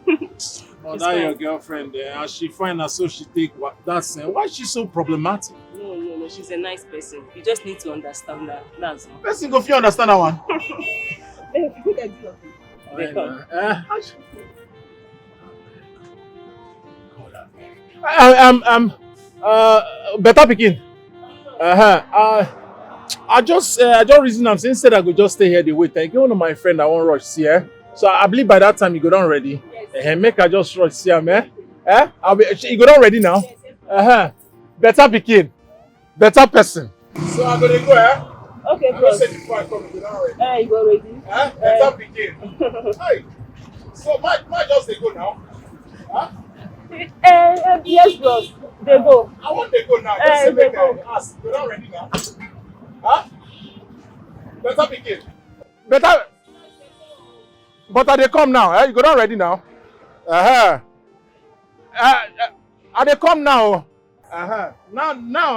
Oh, that your girlfriend there, as she find her so she take that sense. Why is she so problematic? No, she's a nice person. You just need to understand that. That's all. Person go fit understand that one. They come. Better pikin. I just reason I'm saying instead I go just stay here the wait. I get one of my friend I won't rush see her. So I believe by that time you go down ready. Make her just rush see her, man. You go down ready now. Better pikin, better person. So I go to go, Okay, bro. Say before I come, you go down ready. You go ready? Better pikin. Hey. So might just they go now. Yes, bros. They go. I want they go now. Just say make I ask. You're not ready now. Better pikin. Better. But are they come now? You go down ready now. Are they come now? Now. Now.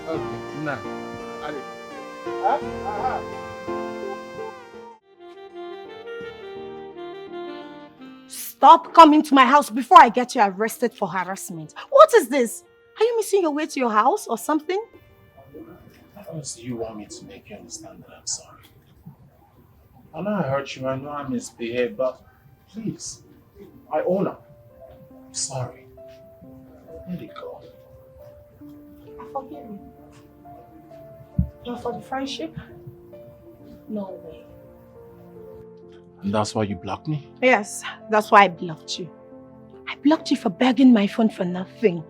Okay. Now. Are they? Stop coming to my house before I get you arrested for harassment. What is this? Are you missing your way to your house or something? Honestly, you want me to make you understand that I'm sorry. I know I hurt you, I know I misbehaved, but please, I own up. I'm sorry. Let it go. I forgive you. Not for the friendship? No way. And that's why you blocked me? Yes, that's why I blocked you. I blocked you for begging my phone for nothing.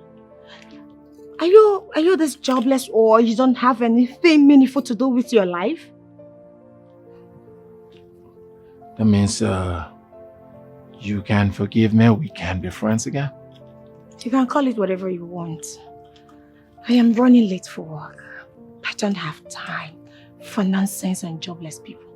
Are you this jobless or you don't have anything meaningful to do with your life? That means you can forgive me, we can be friends again? You can call it whatever you want. I am running late for work. I don't have time for nonsense and jobless people.